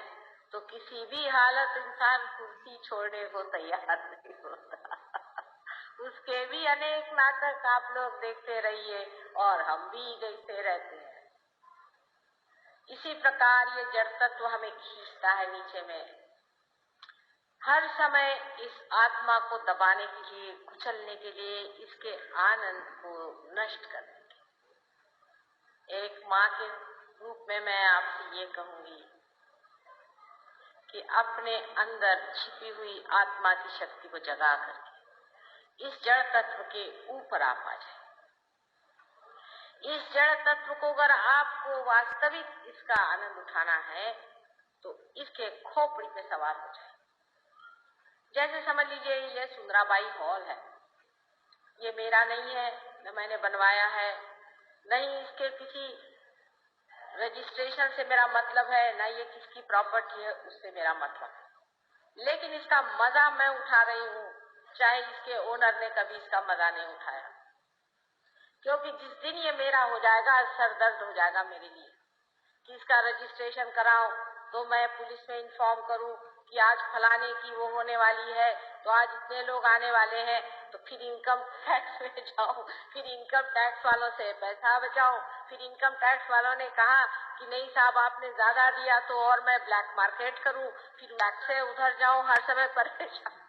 तो किसी भी हालत इंसान कुर्सी छोड़ने को तैयार नहीं होता। उसके भी अनेक नाटक आप लोग देखते रहिए और हम भी देखते रहते हैं। इसी प्रकार ये जड़ तत्व हमें खींचता है नीचे में, हर समय इस आत्मा को दबाने के लिए, कुचलने के लिए, इसके आनंद को नष्ट करने के लिए। एक माँ के रूप में मैं आपसे ये कहूंगी कि अपने अंदर छिपी हुई आत्मा की शक्ति को जगा करके इस जड़ तत्व के ऊपर आप आ जाए। इस जड़ तत्व को अगर आपको वास्तविक इसका आनंद उठाना है तो इसके खोपड़ी पे सवार हो जाए। जैसे समझ लीजिए ये सुंदराबाई हॉल है, ये मेरा नहीं है, न मैंने बनवाया है, नहीं इसके किसी रजिस्ट्रेशन से मेरा मतलब है, ना ये किसकी प्रॉपर्टी है उससे मेरा मतलब है। लेकिन इसका मजा मैं उठा रही हूँ, चाहे इसके ओनर ने कभी इसका मजा नहीं उठाया। क्योंकि जिस दिन ये मेरा हो जाएगा सर दर्द हो जाएगा मेरे लिए कि इसका रजिस्ट्रेशन कराऊं, तो मैं पुलिस में इन्फॉर्म करूं कि आज फलाने की वो होने वाली है, तो आज इतने लोग आने वाले हैं, तो फिर इनकम टैक्स में जाऊं, फिर इनकम टैक्स वालों से पैसा बचाऊं, फिर इनकम टैक्स वालों ने कहा कि नहीं साहब आपने ज्यादा दिया तो और मैं ब्लैक मार्केट करूं, फिर ब्लैक से उधर जाऊं, हर समय परेशान।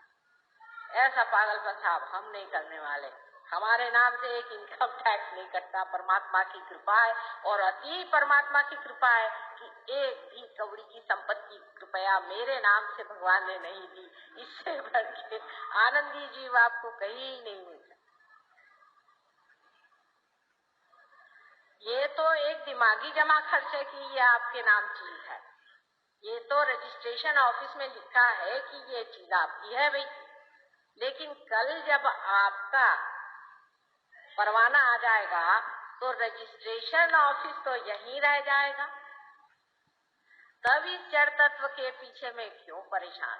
ऐसा पागलपन साहब हम नहीं करने वाले। हमारे नाम से एक इनकम टैक्स नहीं कटता। परमात्मा की कृपा है और अति परमात्मा की कृपा है कि एक भी कौड़ी की संपत्ति कृपया मेरे नाम से भगवान ने नहीं दी। इससे बढ़ के आनंदी जीव आपको कहीं नहीं मिलता। ये तो एक दिमागी जमा खर्चे की ये आपके नाम चीज है। ये तो रजिस्ट्रेशन ऑफिस में लिखा है कि ये चीज आपकी है भाई, लेकिन कल जब आपका परवाना आ जाएगा तो रजिस्ट्रेशन ऑफिस तो यहीं रह जाएगा। तब इस जड़ तत्व के पीछे में क्यों परेशान?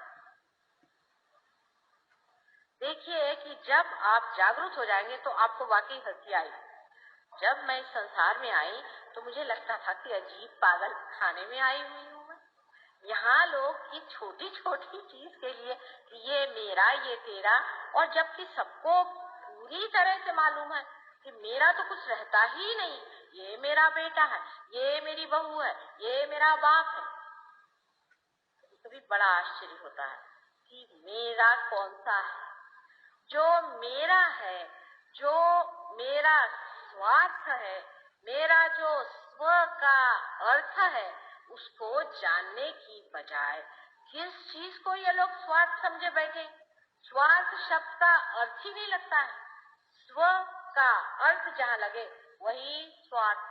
देखिए कि जब आप जागरूक हो जाएंगे तो आपको वाकई हंसी आएगी। जब मैं इस संसार में आई तो मुझे लगता था कि अजीब पागल खाने में आई हुई हूँ मैं। यहाँ लोग इस छोटी छोटी चीज के लिए ये मेरा ये तेरा, और जबकि सबको पूरी तरह से मालूम है कि मेरा तो कुछ रहता ही नहीं, ये मेरा बेटा है, ये मेरी बहू है, ये मेरा बाप है। कभी बड़ा आश्चर्य होता है कि मेरा कौन सा है। जो मेरा है, जो मेरा स्वार्थ है, मेरा जो स्व का अर्थ है, उसको जानने की बजाय किस चीज को ये लोग स्वार्थ समझे बैठे। स्वार्थ शब्द का अर्थ ही नहीं लगता है। स्व का अर्थ जहाँ लगे वही स्वार्थ।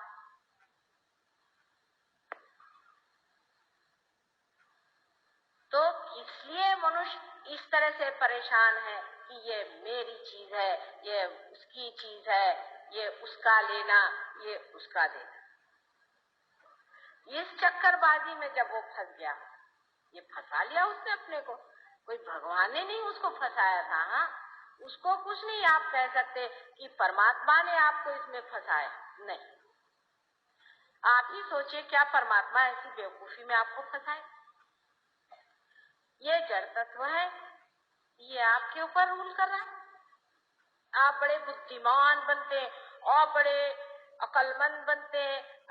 तो इसलिए मनुष्य इस तरह से परेशान है कि ये मेरी चीज है, ये उसकी चीज है, ये उसका लेना, ये उसका देना। इस चक्करबाजी में जब वो फंस गया, ये फंसा लिया उसने अपने को, कोई भगवान ने नहीं उसको फंसाया था। हाँ, उसको कुछ नहीं आप कह सकते कि परमात्मा ने आपको इसमें फंसाया, नहीं। आप ही सोचिए क्या परमात्मा ऐसी बेवकूफी में आपको फंसाए? ये जड़ तत्व है, ये आपके ऊपर रूल कर रहा है। आप बड़े बुद्धिमान बनते और बड़े अक्लमंद बनते,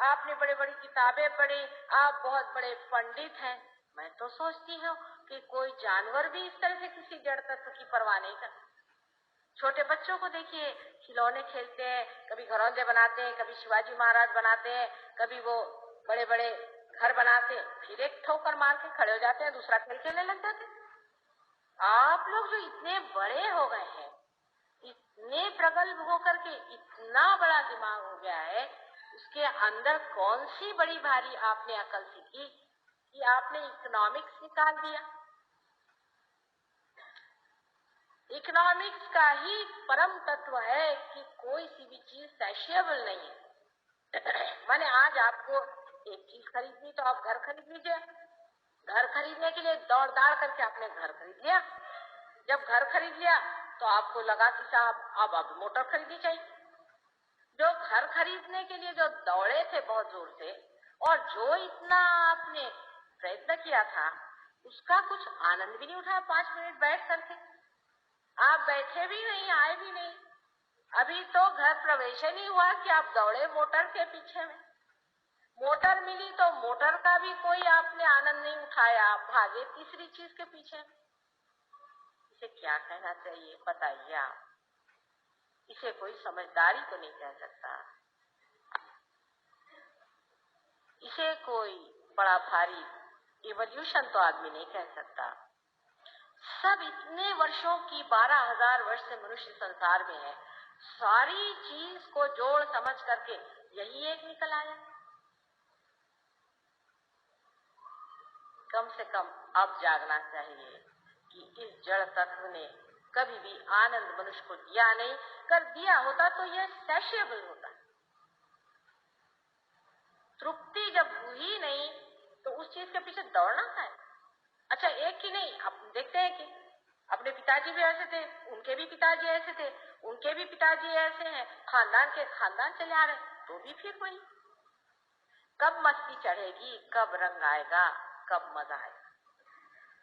आपने बड़े बड़ी किताबें पढ़ी, आप बहुत बड़े पंडित हैं। मैं तो सोचती हूँ कि कोई जानवर भी इस तरह से किसी जड़ तत्व की परवाह नहीं करता। छोटे बच्चों को देखिए, खिलौने खेलते हैं, कभी घरौंदे बनाते हैं, कभी शिवाजी महाराज बनाते हैं, कभी वो बड़े बड़े घर बनाते हैं, फिर एक ठोकर मार के खड़े हो जाते हैं, दूसरा खेल खेलने लग जाते हैं। आप लोग जो इतने बड़े हो गए हैं, इतने प्रगल्भ होकर के इतना बड़ा दिमाग हो गया है, उसके अंदर कौन सी बड़ी भारी आपने अकल सीखी कि आपने इकोनॉमिक्स निकाल दिया। इकोनॉमिक्स का ही परम तत्व है कि कोई सी भी चीज सैशिएबल नहीं है। माने आज आपको एक चीज खरीदनी तो आप घर खरीद लीजिए। घर खरीदने के लिए दौड़ दाड़ करके आपने घर खरीद लिया। जब घर खरीद लिया तो आपको लगा कि साहब अब मोटर खरीदनी चाहिए। जो घर खरीदने के लिए जो दौड़े थे बहुत जोर से और जो इतना आपने प्रयत्न किया था, उसका कुछ आनंद भी नहीं उठाया। 5 मिनट बैठ करके आप बैठे भी नहीं, आए भी नहीं। अभी तो घर प्रवेश ही नहीं हुआ कि आप दौड़े मोटर के पीछे में। मोटर मिली तो मोटर का भी कोई आपने आनंद नहीं उठाया, आप भागे तीसरी चीज के पीछे। इसे क्या कहना चाहिए बताइए आप? इसे कोई समझदारी तो नहीं कह सकता। इसे कोई बड़ा भारी इवोल्यूशन तो आदमी नहीं कह सकता। सब इतने वर्षों की 12,000 वर्ष से मनुष्य संसार में है, सारी चीज को जोड़ समझ करके यही एक निकल आया। कम से कम अब जागना चाहिए कि इस जड़ तत्व ने कभी भी आनंद मनुष्य को दिया नहीं। कर दिया होता तो यह सैशिएबल होता। तृप्ति जब हुई नहीं तो उस चीज के पीछे दौड़ना है। अच्छा, एक ही नहीं, आप देखते हैं कि अपने पिताजी भी ऐसे थे, उनके भी पिताजी ऐसे थे, उनके भी पिताजी ऐसे हैं, खानदान के खानदान चले आ रहे, तो भी फिर वही। कब मस्ती चढ़ेगी, कब रंग आएगा, कब मजा आएगा?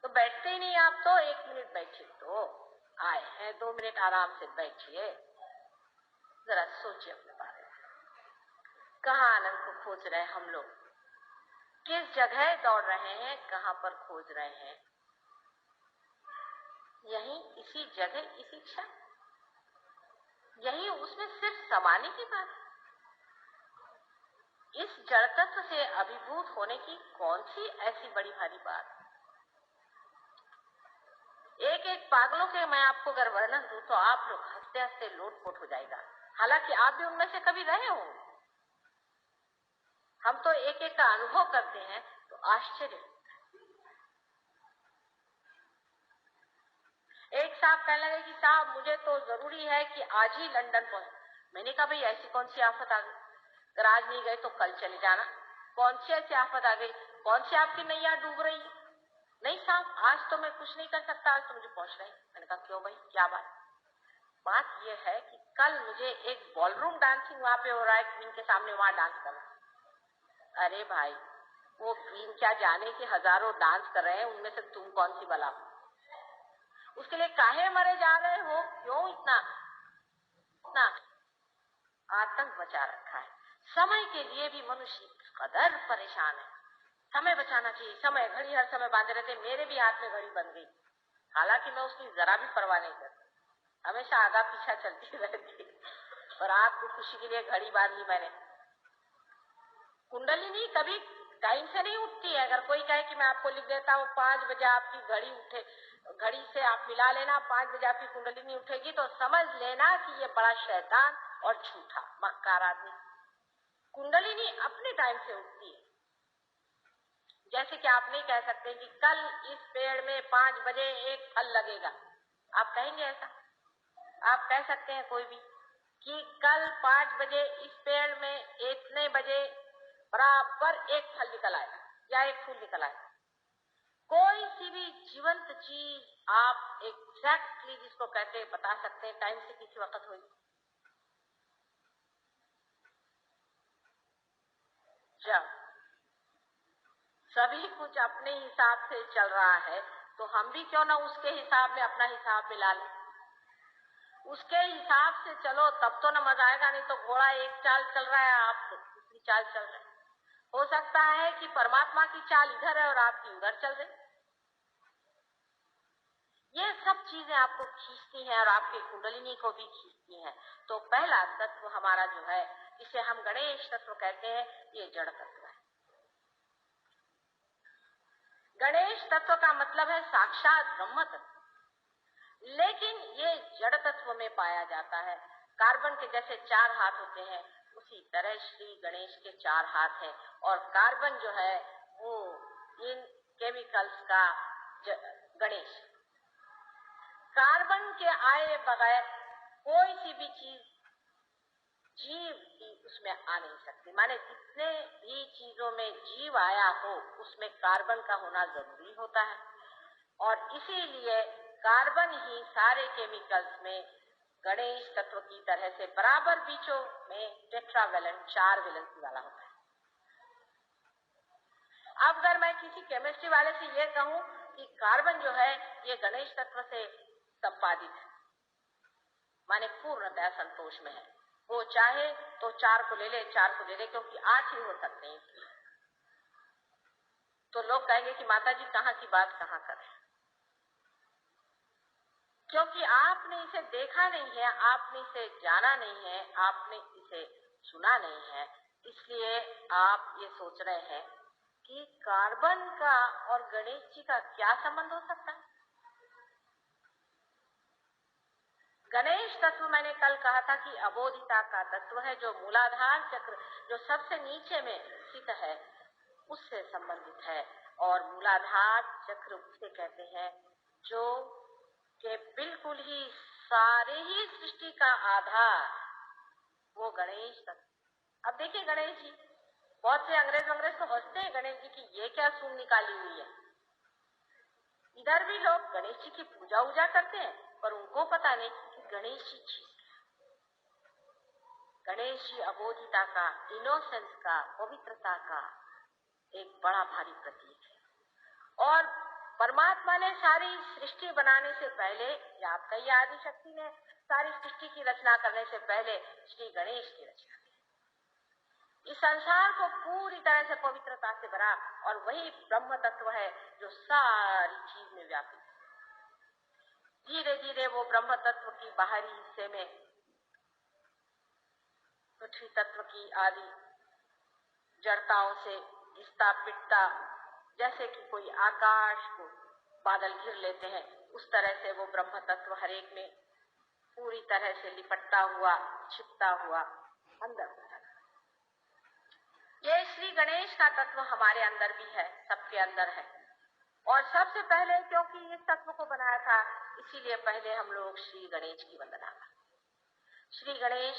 तो बैठते ही नहीं आप तो 1 मिनट बैठिए। तो आए हैं 2 मिनट आराम से बैठिए, जरा सोचिए अपने बारे में। कहाँ आनंद को खोज रहे हैं हम लोग? किस जगह दौड़ रहे हैं? कहाँ पर खोज रहे हैं? यही इसी जगह, इसी क्षण, यही उसमें सिर्फ समाने की बात है। इस जड़ तत्व से अभिभूत होने की कौन सी ऐसी बड़ी भारी बात? एक एक पागलों के मैं आपको अगर वर्णन दूं तो आप लोग हंसते हंसते लोटपोट हो जाएगा। हालांकि आप भी उनमें से कभी रहे होंगे। हम तो एक एक का अनुभव करते हैं तो आश्चर्य। एक साहब कहने लगे कि साहब मुझे तो जरूरी है कि आज ही लंदन पहुंच। मैंने कहा भाई ऐसी कौन सी आफत आ गई? अगर आज नहीं गए तो कल चले जाना। कौन सी ऐसी आफत आ गई? कौन सी आपकी नैया डूब रही है? नहीं साहब आज तो मैं कुछ नहीं कर सकता, आज तो मुझे पहुंच रही। मैंने कहा क्यों भाई, क्या बात? बात यह है कि कल मुझे एक बॉलरूम डांसिंग वहां पे हो रहा है, क्वीन के सामने, वहां डांस करना। अरे भाई, वो क्वीन क्या जाने कि हजारों डांस कर रहे हैं, उनमें से तुम कौन सी बला? उसके लिए काहे मरे जा रहे हो? क्यों इतना आतंक बचा रखा है? समय के लिए भी मनुष्य कदर परेशान है। समय बचाना चाहिए। समय घड़ी हर समय बांधे रहते। मेरे भी हाथ में घड़ी बंध गई, हालांकि मैं उसकी जरा भी परवाह नहीं करती, हमेशा आगा पीछा चलती रहती। और आपकी खुशी के लिए घड़ी बांधी मैंने। कुंडलिनी कभी टाइम से नहीं उठती है। अगर कोई कहे कि मैं आपको लिख देता हूँ 5 बजे आपकी घड़ी उठे, घड़ी से आप मिला लेना, 5 बजे आपकी कुंडलिनी उठेगी, तो समझ लेना कि ये बड़ा शैतान और झूठा मक्कार आदमी। कुंडलिनी अपने टाइम से उठती है। जैसे कि आप नहीं कह सकते कि कल इस पेड़ में 5 बजे एक फल लगेगा। आप कहेंगे ऐसा? आप कह सकते हैं कोई भी कि कल 5 बजे इस पेड़ में इतने बजे बराबर एक फल निकल आएगा या एक फूल निकल आएगा? कोई सी भी जीवंत चीज आप एग्जैक्टली जिसको कहते हैं बता सकते हैं टाइम से किसी वक्त हुई? जब सभी कुछ अपने हिसाब से चल रहा है तो हम भी क्यों ना उसके हिसाब में अपना हिसाब मिला लें। उसके हिसाब से चलो तब तो ना मजा आएगा। नहीं तो घोड़ा एक चाल चल रहा है, आप दूसरी चाल चल रहे हैं। हो सकता है कि परमात्मा की चाल इधर है और आपकी उधर चल रही। ये सब चीजें आपको खींचती हैं और आपकी कुंडलिनी को भी खींचती हैं। तो पहला तत्व हमारा जो है, इसे हम गणेश तत्व कहते हैं, ये जड़ तत्व है। गणेश तत्व का मतलब है साक्षात ब्रह्म तत्व। लेकिन ये जड़ तत्व में पाया जाता है। कार्बन के जैसे 4 हाथ होते हैं, उसी तरह श्री गणेश के 4 हाथ हैं। और कार्बन जो है वो इन केमिकल्स का गणेश। कार्बन के आए बगैर कोई सी भी चीज जीव भी उसमें आ नहीं सकती। माने जितने भी चीजों में जीव आया हो उसमें कार्बन का होना जरूरी होता है, और इसीलिए कार्बन ही सारे केमिकल्स में गणेश तत्व की तरह से बराबर बीचों में टेट्रावेलेंट 4 वैलेंसी वाला होता है। अब अगर मैं किसी केमिस्ट्री वाले से ये कहूं कि कार्बन जो है ये गणेश तत्व से संपादित है, माने पूर्णतः संतोष में है, वो चाहे तो 4 को ले ले 4 को ले ले, क्योंकि 8 ही हो सकते हैं इसलिए, तो लोग कहेंगे कि माता जी कहाँ की बात कहाँ करें, क्योंकि आपने इसे देखा नहीं है, आपने इसे जाना नहीं है, आपने इसे सुना नहीं है, इसलिए आप ये सोच रहे हैं कि कार्बन का और गणेश जी का क्या संबंध हो सकता है। गणेश तत्व मैंने कल कहा था कि अबोधिता का तत्व है, जो मूलाधार चक्र जो सबसे नीचे में स्थित है उससे संबंधित है, और मूलाधार चक्र उसे कहते हैं जो के बिल्कुल ही सारे ही सृष्टि का आधार वो गणेश तत्व। अब देखिए गणेश जी, बहुत से अंग्रेज तो हंसते हैं गणेश जी की ये क्या सूंड निकाली हुई है। इधर भी लोग गणेश जी की पूजा उजा करते हैं, पर उनको पता नहीं कि गणेश जी चीज क्या। गणेश जी अबोधिता का, इनोसेंस का, पवित्रता का एक बड़ा भारी प्रतीक है। और परमात्मा ने सारी सृष्टि बनाने से पहले, या आपका ही आदि शक्ति ने सारी सृष्टि की रचना करने से पहले श्री गणेश की रचना की। इस संसार को पूरी तरह से पवित्रता से भरा, और वही ब्रह्म तत्व है जो सारी चीज में व्यापित है। धीरे धीरे वो ब्रह्म तत्व की बाहरी हिस्से में पृथ्वी तत्व की आदि जड़ताओं से घिसता पिटता, जैसे कि कोई आकाश को बादल घिर लेते हैं, उस तरह से वो ब्रह्म तत्व हर एक में पूरी तरह से लिपटता हुआ, छिपता हुआ अंदर होता है। ये श्री गणेश का तत्व हमारे अंदर भी है, सबके अंदर है। और सबसे पहले क्योंकि इस तत्व को बनाया था, इसीलिए पहले हम लोग श्री गणेश की वंदना करते। श्री गणेश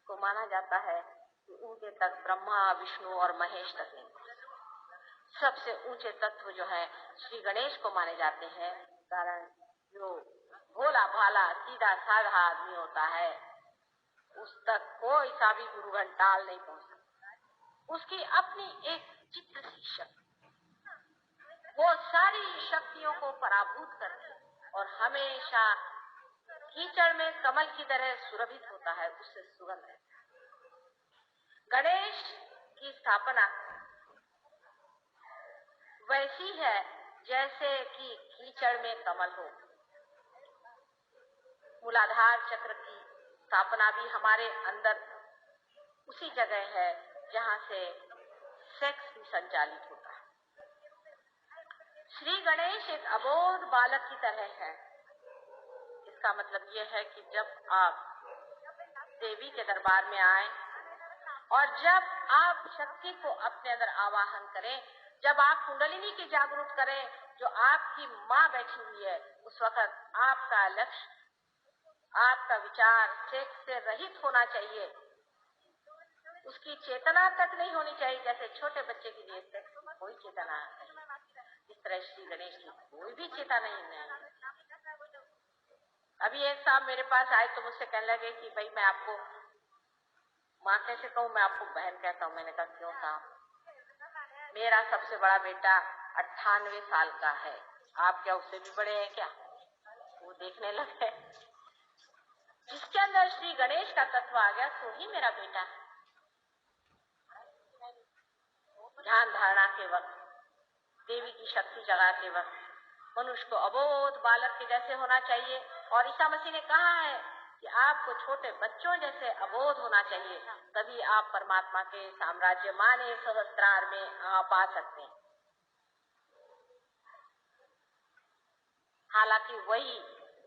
को माना जाता है कि उनके तक ब्रह्मा, विष्णु और महेश तक नहीं, सबसे ऊंचे तत्व जो है श्री गणेश को माने जाते हैं। कारण जो भोला भाला सीधा साधा आदमी होता है उस तक कोई सा भी गुरु घंटाल नहीं पहुंच सकता। उसकी अपनी एक चित्त सी शक्ति, वो सारी शक्तियों को पराभूत करके और हमेशा कीचड़ में कमल की तरह सुरभित होता है, उससे सुगंध है। गणेश की स्थापना वैसी है जैसे कि कीचड़ में कमल हो। मूलाधार चक्र की स्थापना भी हमारे अंदर उसी जगह है जहां से सेक्स भी संचालित होता है। श्री गणेश एक अबोध बालक की तरह है। इसका मतलब यह है कि जब आप देवी के दरबार में आए और जब आप शक्ति को अपने अंदर आवाहन करें, जब आप कुंडलिनी की जागरूक करें जो आपकी माँ बैठी हुई है, उस वक्त आपका लक्ष्य, आपका विचार सेक्स से रहित होना चाहिए। उसकी चेतना तक नहीं होनी चाहिए। जैसे छोटे बच्चे के लिए सेक्स की कोई चेतना नहीं, इस तरह श्री गणेश की कोई भी चेतना नहीं है। अभी एक साहब मेरे पास आए तो मुझसे कहने लगे कि भाई मैं आपको माँ कैसे कहूँ, मैं आपको बहन कहता हूँ। मैंने कहा क्यों साहब? मेरा सबसे बड़ा बेटा 98 साल का है, आप क्या उससे भी बड़े हैं क्या? वो देखने लगे। जिसके अंदर श्री गणेश का तत्व आ गया तो ही मेरा बेटा है। ध्यान धारणा के वक्त, देवी की शक्ति जगाते वक्त मनुष्य को अबोध बालक के जैसे होना चाहिए। और ईसा मसीह ने कहा है कि आपको छोटे बच्चों जैसे अबोध होना चाहिए, तभी आप परमात्मा के साम्राज्य माने सहस्त्रार में आप आ सकते हैं। हालांकि वही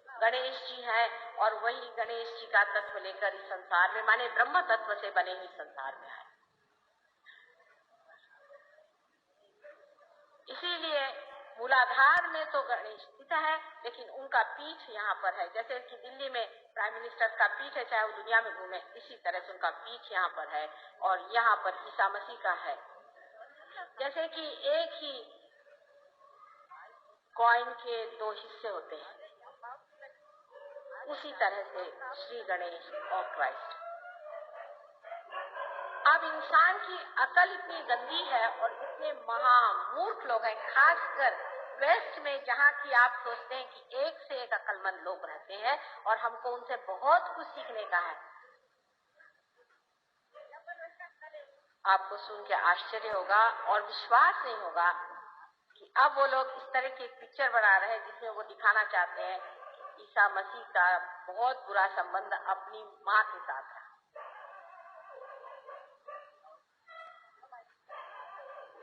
गणेश जी हैं और वही गणेश जी का तत्व लेकर इस संसार में, माने ब्रह्म तत्व से बने ही संसार में आए। इसीलिए मूलाधार में तो गणेश स्थित है, लेकिन उनका पीठ यहाँ पर है। जैसे कि दिल्ली में प्राइम मिनिस्टर का पीठ है, चाहे वो दुनिया में घूमे, इसी तरह से उनका पीठ यहाँ पर है और यहाँ पर ईसा मसीह का है। जैसे कि एक ही कॉइन के दो हिस्से होते हैं, उसी तरह से श्री गणेश और क्राइस्ट। अब इंसान की अकल इतनी गंदी है और इतने महामूर्ख लोग हैं, खासकर वेस्ट में, जहाँ की आप सोचते हैं कि एक से एक अकलमंद लोग रहते हैं और हमको उनसे बहुत कुछ सीखने का है। आपको सुन के आश्चर्य होगा और विश्वास नहीं होगा कि अब वो लोग इस तरह की एक पिक्चर बना रहे हैं जिसमें वो दिखाना चाहते हैं कि ईसा मसीह का बहुत बुरा संबंध अपनी माँ के साथ है।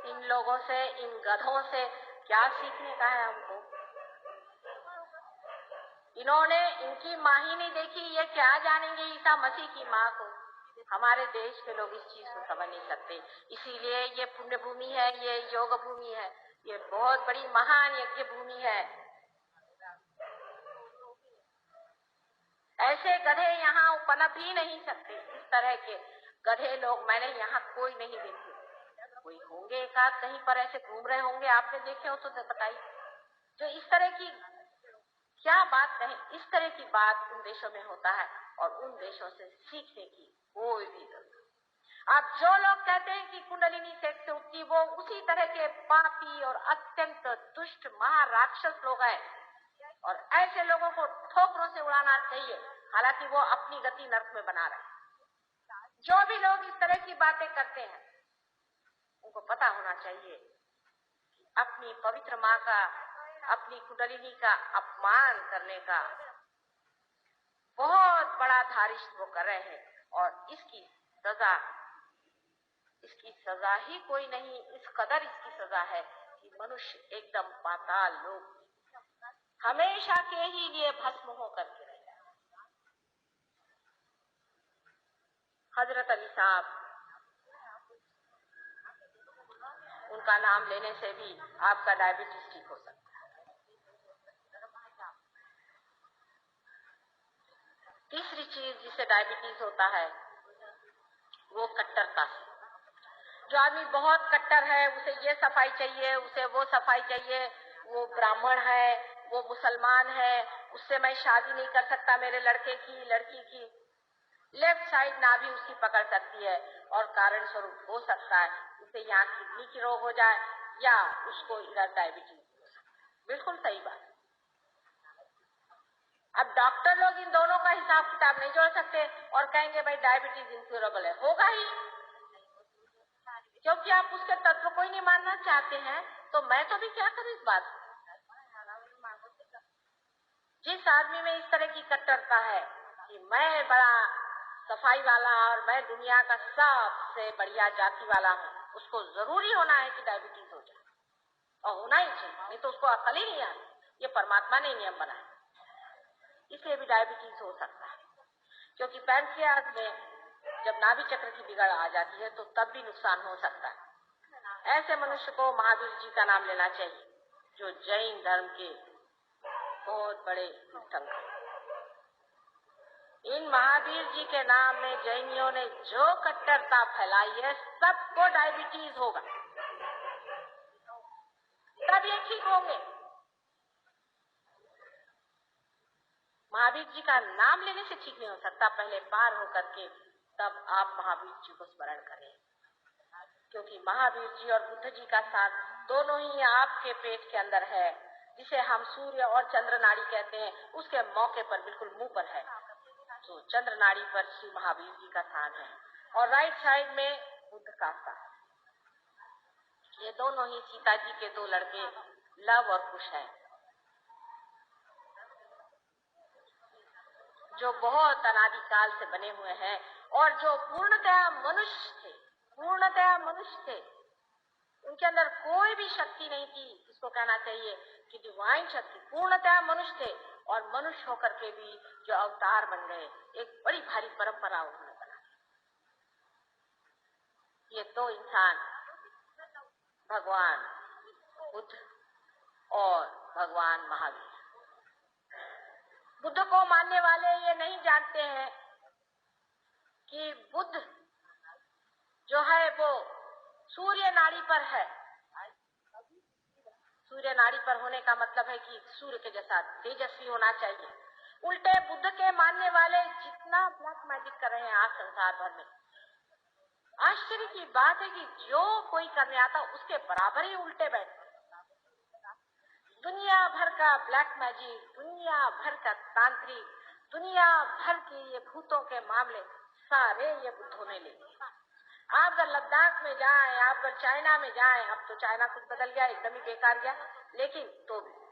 इन लोगों से, इन गधों से क्या सीखने का है हमको? इन्होंने इनकी माँ ही नहीं देखी, ये क्या जानेंगे ईसा मसीह की माँ को? हमारे देश के लोग इस चीज को समझ नहीं सकते। इसीलिए ये पुण्य भूमि है, ये योग भूमि है, ये बहुत बड़ी महान यज्ञ भूमि है। ऐसे गधे यहाँ पनप ही नहीं सकते। इस तरह के गधे लोग मैंने यहाँ कोई नहीं देखे। कोई होंगे एक आध कहीं पर ऐसे घूम रहे होंगे, आपने देखे हो तो बताइए। जो इस तरह की क्या बात कहें, इस तरह की बात उन देशों में होता है और उन देशों से सीखने की कोई भी जरूरत। अब जो लोग कहते हैं कि कुंडलिनी सेक्स से उठती, वो उसी तरह के पापी और अत्यंत दुष्ट महाराक्षस लोग हैं और ऐसे लोगों को ठोकरों से उड़ाना चाहिए, हालांकि वो अपनी गति नर्क में बना रहे हैं। जो भी लोग इस तरह की बातें करते हैं उनको पता होना चाहिए कि अपनी पवित्र माँ का, अपनी कुंडलिनी का अपमान करने का बहुत बड़ा धारिष्ट वो कर रहे हैं और इसकी सजा ही कोई नहीं, इस कदर इसकी सजा है कि मनुष्य एकदम पाताल लोक हमेशा के ही लिए भस्म होकर के रह जाए। हजरत अली साहब, उनका नाम लेने से भी आपका डायबिटीज ठीक हो सकता है। तीसरी चीज जिसे डायबिटीज होता है वो कट्टरता है। जो आदमी बहुत कट्टर है, उसे ये सफाई चाहिए, उसे वो सफाई चाहिए, वो ब्राह्मण है, वो मुसलमान है, उससे मैं शादी नहीं कर सकता, मेरे लड़के की, लड़की की लेफ्ट साइड नाभि उसकी पकड़ सकती है और कारण स्वरूप हो सकता है उसे यहाँ किडनी की रोग हो जाए या उसको इधर डायबिटीज हो सकता है। बिल्कुल सही बात। अब डॉक्टर लोग इन दोनों का हिसाब किताब नहीं जोड़ सकते और कहेंगे भाई डायबिटीज इनक्योरेबल है, होगा ही, क्योंकि आप उसके तत्व को ही नहीं मानना चाहते हैं। तो मैं तो भी क्या करूं इस बात। जिस आदमी में इस तरह की कट्टरता है कि मैं बड़ा सफाई वाला और मैं दुनिया का सबसे बढ़िया जाति वाला हूँ, उसको जरूरी होना है कि डायबिटीज हो जाए और होना ही चाहिए, नहीं तो उसको अकल ही नहीं आती। ये परमात्मा ने नियम बनाया, इसलिए भी डायबिटीज हो सकता है। क्योंकि पैंक्रियाज में जब नाभि चक्र की बिगड़ आ जाती है तो तब भी नुकसान हो सकता है। ऐसे मनुष्य को महावीर जी का नाम लेना चाहिए, जो जैन धर्म के बहुत बड़े तीर्थंकर हैं। इन महावीर जी के नाम में जैनियों ने जो कट्टरता फैलाई है, सबको डायबिटीज होगा, तब ये ठीक होंगे। महावीर जी का नाम लेने से ठीक नहीं हो सकता, पहले पार होकर के तब आप महावीर जी को स्मरण करें, क्योंकि महावीर जी और बुद्ध जी का साथ दोनों ही आपके पेट के अंदर है, जिसे हम सूर्य और चंद्र नाड़ी कहते हैं, उसके मौके पर बिल्कुल मुंह पर है। तो चंद्र नाड़ी पर श्री महावीर जी का स्थान है और राइट साइड में बुद्ध का स्थान। ये दोनों ही सीता जी के दो लड़के लव और कुश हैं, जो बहुत अनादिकाल से बने हुए हैं और जो पूर्णतया मनुष्य थे, पूर्णतया मनुष्य थे। उनके अंदर कोई भी शक्ति नहीं थी, इसको कहना चाहिए कि डिवाइन शक्ति, पूर्णतया मनुष्य थे और मनुष्य होकर के भी जो अवतार बन गए, एक बड़ी भारी परंपरा उन्होंने बना। ये दो इंसान भगवान बुद्ध और भगवान महावीर। बुद्ध को मानने वाले ये नहीं जानते हैं कि बुद्ध जो है वो सूर्य नाड़ी पर है। सूर्य नाड़ी पर होने का मतलब है कि सूर्य के जैसा तेजस्वी होना चाहिए। उल्टे बुद्ध के मानने वाले जितना ब्लैक मैजिक कर रहे हैं आज संसार भर में, आश्चर्य की बात है कि जो कोई करने आता उसके बराबर ही उल्टे बैठे। दुनिया भर का ब्लैक मैजिक, दुनिया भर का तांत्रिक, दुनिया भर के ये भूतों के मामले सारे ये बुद्धों ने ले लिए। आप अगर लद्दाख में जाएं, आप अगर चाइना में जाएं, अब तो चाइना कुछ बदल गया, एकदम ही बेकार गया, लेकिन तो भी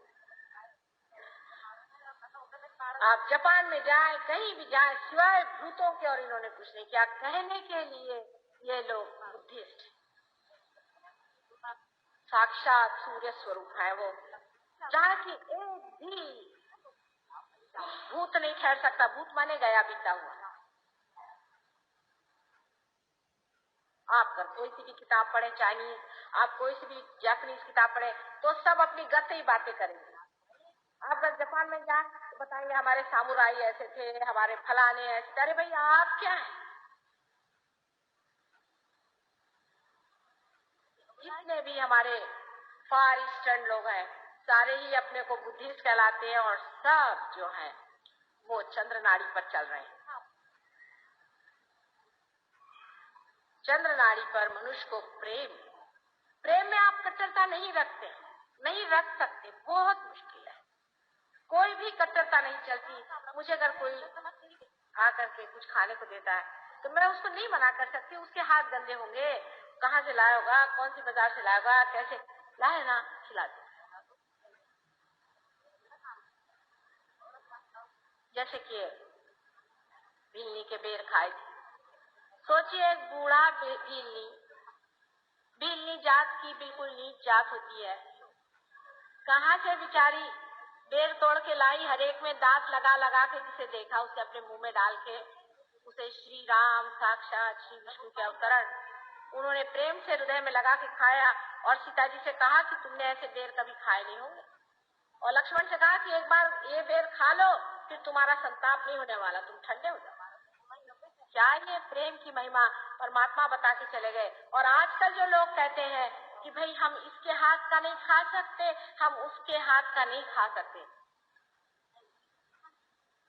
आप जापान में जाएं, कहीं भी जाएं, सिवाय भूतों के और इन्होंने कुछ नहीं किया। कहने के लिए ये लोग बुद्धिस्ट साक्षात सूर्य स्वरूप है वो, जहाँ की एक भी भूत नहीं ठहर सकता। भूत माने गया बीता हुआ। आप अगर कोई सी भी किताब पढ़े चाइनीज, आप कोई सी भी जापानीज किताब पढ़े, तो सब अपनी गत ही बातें करेंगे। आप अगर जापान में जाए तो बताएंगे हमारे सामुराई ऐसे थे, हमारे फलाने ऐसे। अरे भाई आप क्या है? जितने भी हमारे फार ईस्टर्न लोग हैं सारे ही अपने को बुद्धिस्ट कहलाते हैं और सब जो है वो चंद्र नाड़ी पर चल रहे हैं। चंद्र नाड़ी पर मनुष्य को प्रेम में आप कट्टरता नहीं रखते, नहीं रख सकते, बहुत मुश्किल है। कोई भी कट्टरता नहीं चलती। मुझे अगर कोई आकर के कुछ खाने को देता है तो मैं उसको नहीं मना कर सकती। उसके हाथ गंदे होंगे, कहाँ से लाया होगा, कौन सी बाजार से लाया होगा, कैसे लाए ना, खिला दे। जैसे कि बिल्ली के बेर खाए थे। सोचिए एक बूढ़ा बिल्ली जात की बिल्कुल नीच जात होती है, कहाँ से बेचारी बेर तोड़ के लाई, हर एक में दांत लगा लगा के जिसे देखा उसे अपने मुंह में डाल के उसे श्री राम साक्षात श्री विष्णु के अवतरण उन्होंने प्रेम से हृदय में लगा के खाया। और सीता जी से कहा कि तुमने ऐसे बेर कभी खाए नहीं होंगे, और लक्ष्मण से कहा कि एक बार ये बेर खा लो, फिर तुम्हारा संताप नहीं होने वाला, तुम ठंडे हो जाओ। क्या ये प्रेम की महिमा परमात्मा बता के चले गए। और आजकल जो लोग कहते हैं कि भाई हम इसके हाथ का नहीं खा सकते, हम उसके हाथ का नहीं खा सकते,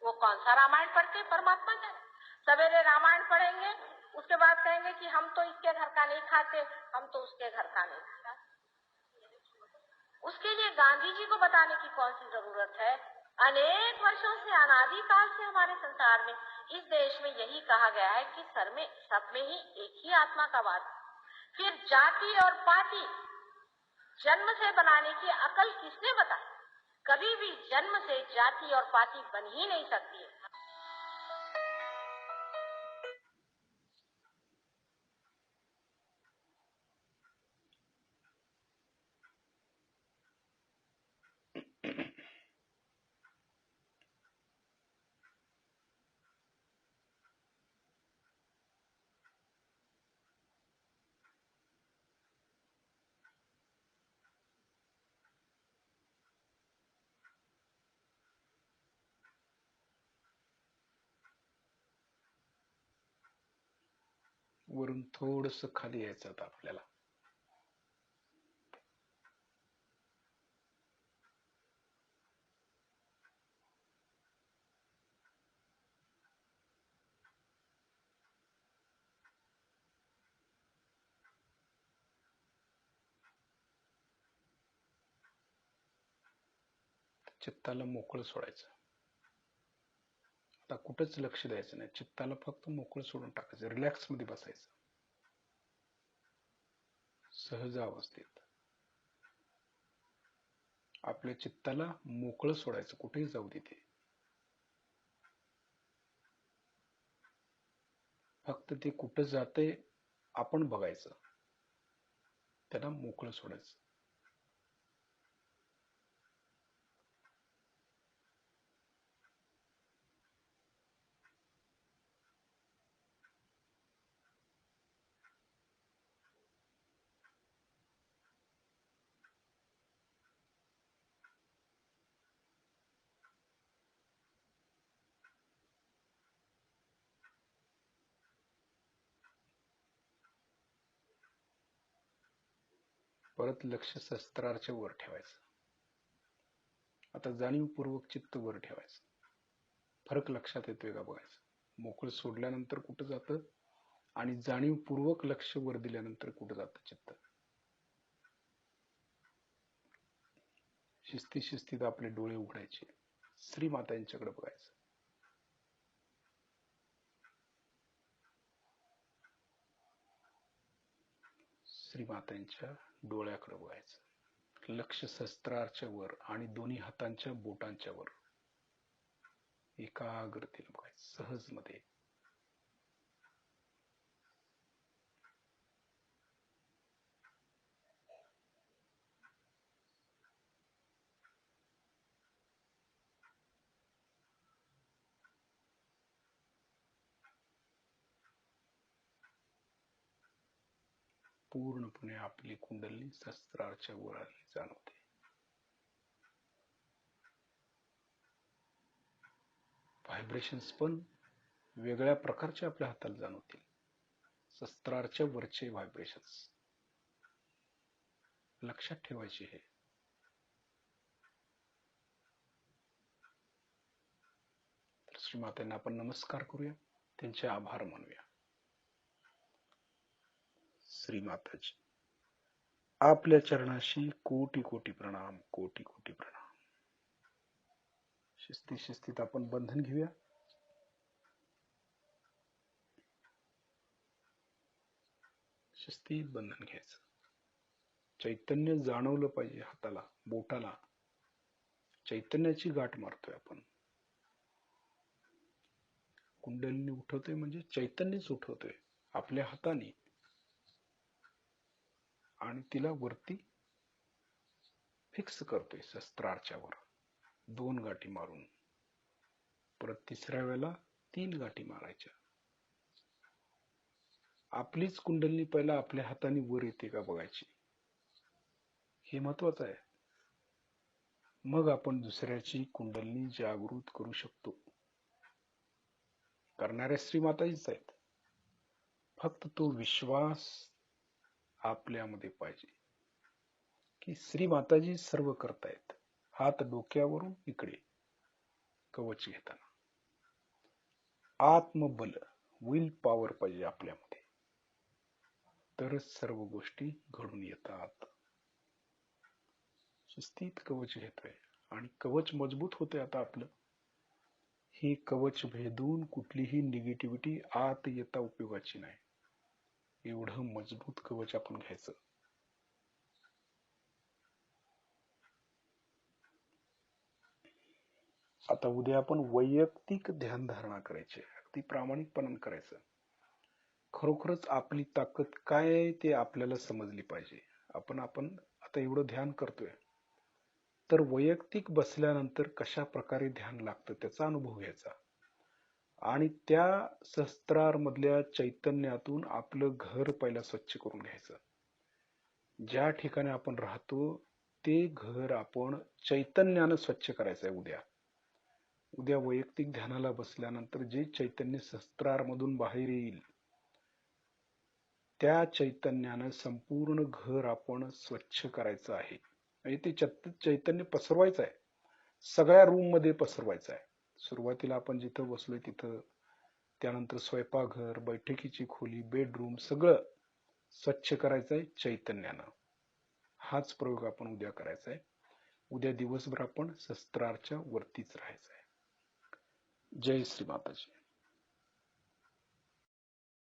वो कौन सा रामायण पढ़ते परमात्मा का? सवेरे रामायण पढ़ेंगे, उसके बाद कहेंगे कि हम तो इसके घर का नहीं खाते, हम तो उसके घर का नहीं खाते। उसके लिए गांधी जी को बताने की कौन सी जरूरत है? अनेक वर्षों से, अनादि काल से हमारे संसार में, इस देश में यही कहा गया है कि सब में ही एक ही आत्मा का वास। फिर जाति और पाति जन्म से बनाने की अकल किसने बताई? कभी भी जन्म से जाति और पाति बन ही नहीं सकती है। वरून थोडस खाली यायचं आता आपल्याला. चित्ताला मोकळं सोडायचं. आता कुठंच लक्ष द्यायचं नाही, चित्ताला फक्त मोकळं सोडून टाकायचं, रिलॅक्स मध्ये बसायचं, सहज अवस्थेत. आपल्या चित्ताला मोकळं सोडायचं, कुठेही जाऊ दे ते. फक्त ते कुठं जातंय आपण बघायचं, त्याला मोकळं सोडायचं. परत लक्ष शस्त्राच्या वर ठेवायचं. आता जाणीवपूर्वक चित्त वर ठेवायचं. फरक लक्षात येतोय का बघायचं. मोकळं सोडल्यानंतर कुठं जातं आणि जाणीवपूर्वक लक्ष वर दिल्यानंतर कुठं जातं चित्त. शिस्तीत आपले डोळे उघडायचे. श्रीमाता यांच्याकडे बघायचं. श्रीमातांच्या डोळ्याकडे बघायचं. लक्ष शस्त्राच्या वर आणि दोन्ही हातांच्या बोटांच्या वर एकाग्रतेने बघायचं. सहज मध्ये पूर्णपणे आपली कुंडलिनी शस्त्राच्या वर आली जाणवते. व्हायब्रेशन्स पण वेगळ्या प्रकारचे आपल्या हाताला जाणवतील. शस्त्राच्या वरचे व्हायब्रेशन्स लक्षात ठेवायचे. हे श्रीमातांना आपण नमस्कार करूया, त्यांचे आभार मानूया. श्रीमाताजी आपल्या चरणाशी कोटी कोटी प्रणाम, कोटी कोटी प्रणाम. शिस्तीत आपण बंधन घेऊया. शिस्तीत बंधन घ्यायचं. चैतन्य जाणवलं पाहिजे. हाताला, बोटाला चैतन्याची गाठ मारतोय आपण. कुंडलिनी उठवतोय म्हणजे चैतन्यच उठवतोय आपल्या हाताने आणि तिला वरती फिक्स करतोय शस्त्राच्या वर. 2 गाठी मारून परत तिसऱ्या वेळेला 3 गाठी मारायच्या. आपलीच कुंडलिनी पहिला आपल्या हाताने वर येते का बघायची. हे महत्वाचं आहे. मग आपण दुसऱ्याची कुंडलिनी जागृत करू शकतो. करणाऱ्या श्रीमाताजीच आहेत. फक्त तो विश्वास आपल्यामध्ये पाहिजे की श्रीमाताजी सर्व करतायत. हात डोक्यावरून इकडे कवच घेताना आत्मबल, विल पॉवर पाहिजे आपल्यामध्ये, तरच सर्व गोष्टी घडून येतात. शिस्तीत कवच घेतोय आणि कवच मजबूत होते. आता आपलं हे कवच भेदून कुठलीही निगेटिव्हिटी आत येता उपयोगाची नाही. एवढं मजबूत कवच आपण घ्यायचं. आता उद्या आपण वैयक्तिक ध्यान धारणा करायची. अगदी प्रामाणिकपणाने करायचं. खरोखरच आपली ताकद काय आहे ते आपल्याला समजली पाहिजे. आपण आता एवढं ध्यान करतोय तर वैयक्तिक बसल्यानंतर कशा प्रकारे ध्यान लागतं त्याचा अनुभव घ्यायचा आणि त्या शस्त्रार मधल्या चैतन्यातून आपलं घर पहिला स्वच्छ करून घ्यायचं. ज्या ठिकाणी आपण राहतो ते घर आपण चैतन्यानं स्वच्छ करायचं आहे. उद्या वैयक्तिक ध्यानाला बसल्यानंतर जे चैतन्य शस्त्रार मधून बाहेर येईल त्या चैतन्यानं संपूर्ण घर आपण स्वच्छ करायचं आहे. म्हणजे ते चैतन्य पसरवायचं आहे. सगळ्या रूम मध्ये पसरवायचं आहे. सुरुवातीला आपण जिथं बसलोय तिथं, त्यानंतर स्वयंपाकघर, बैठकीची खोली, बेडरूम सगळं स्वच्छ करायचं आहे चैतन्यानं. हाच प्रयोग आपण उद्या करायचा आहे. उद्या दिवसभर आपण शस्त्राच्या वरतीच राहायचं आहे. जय श्री माताजी.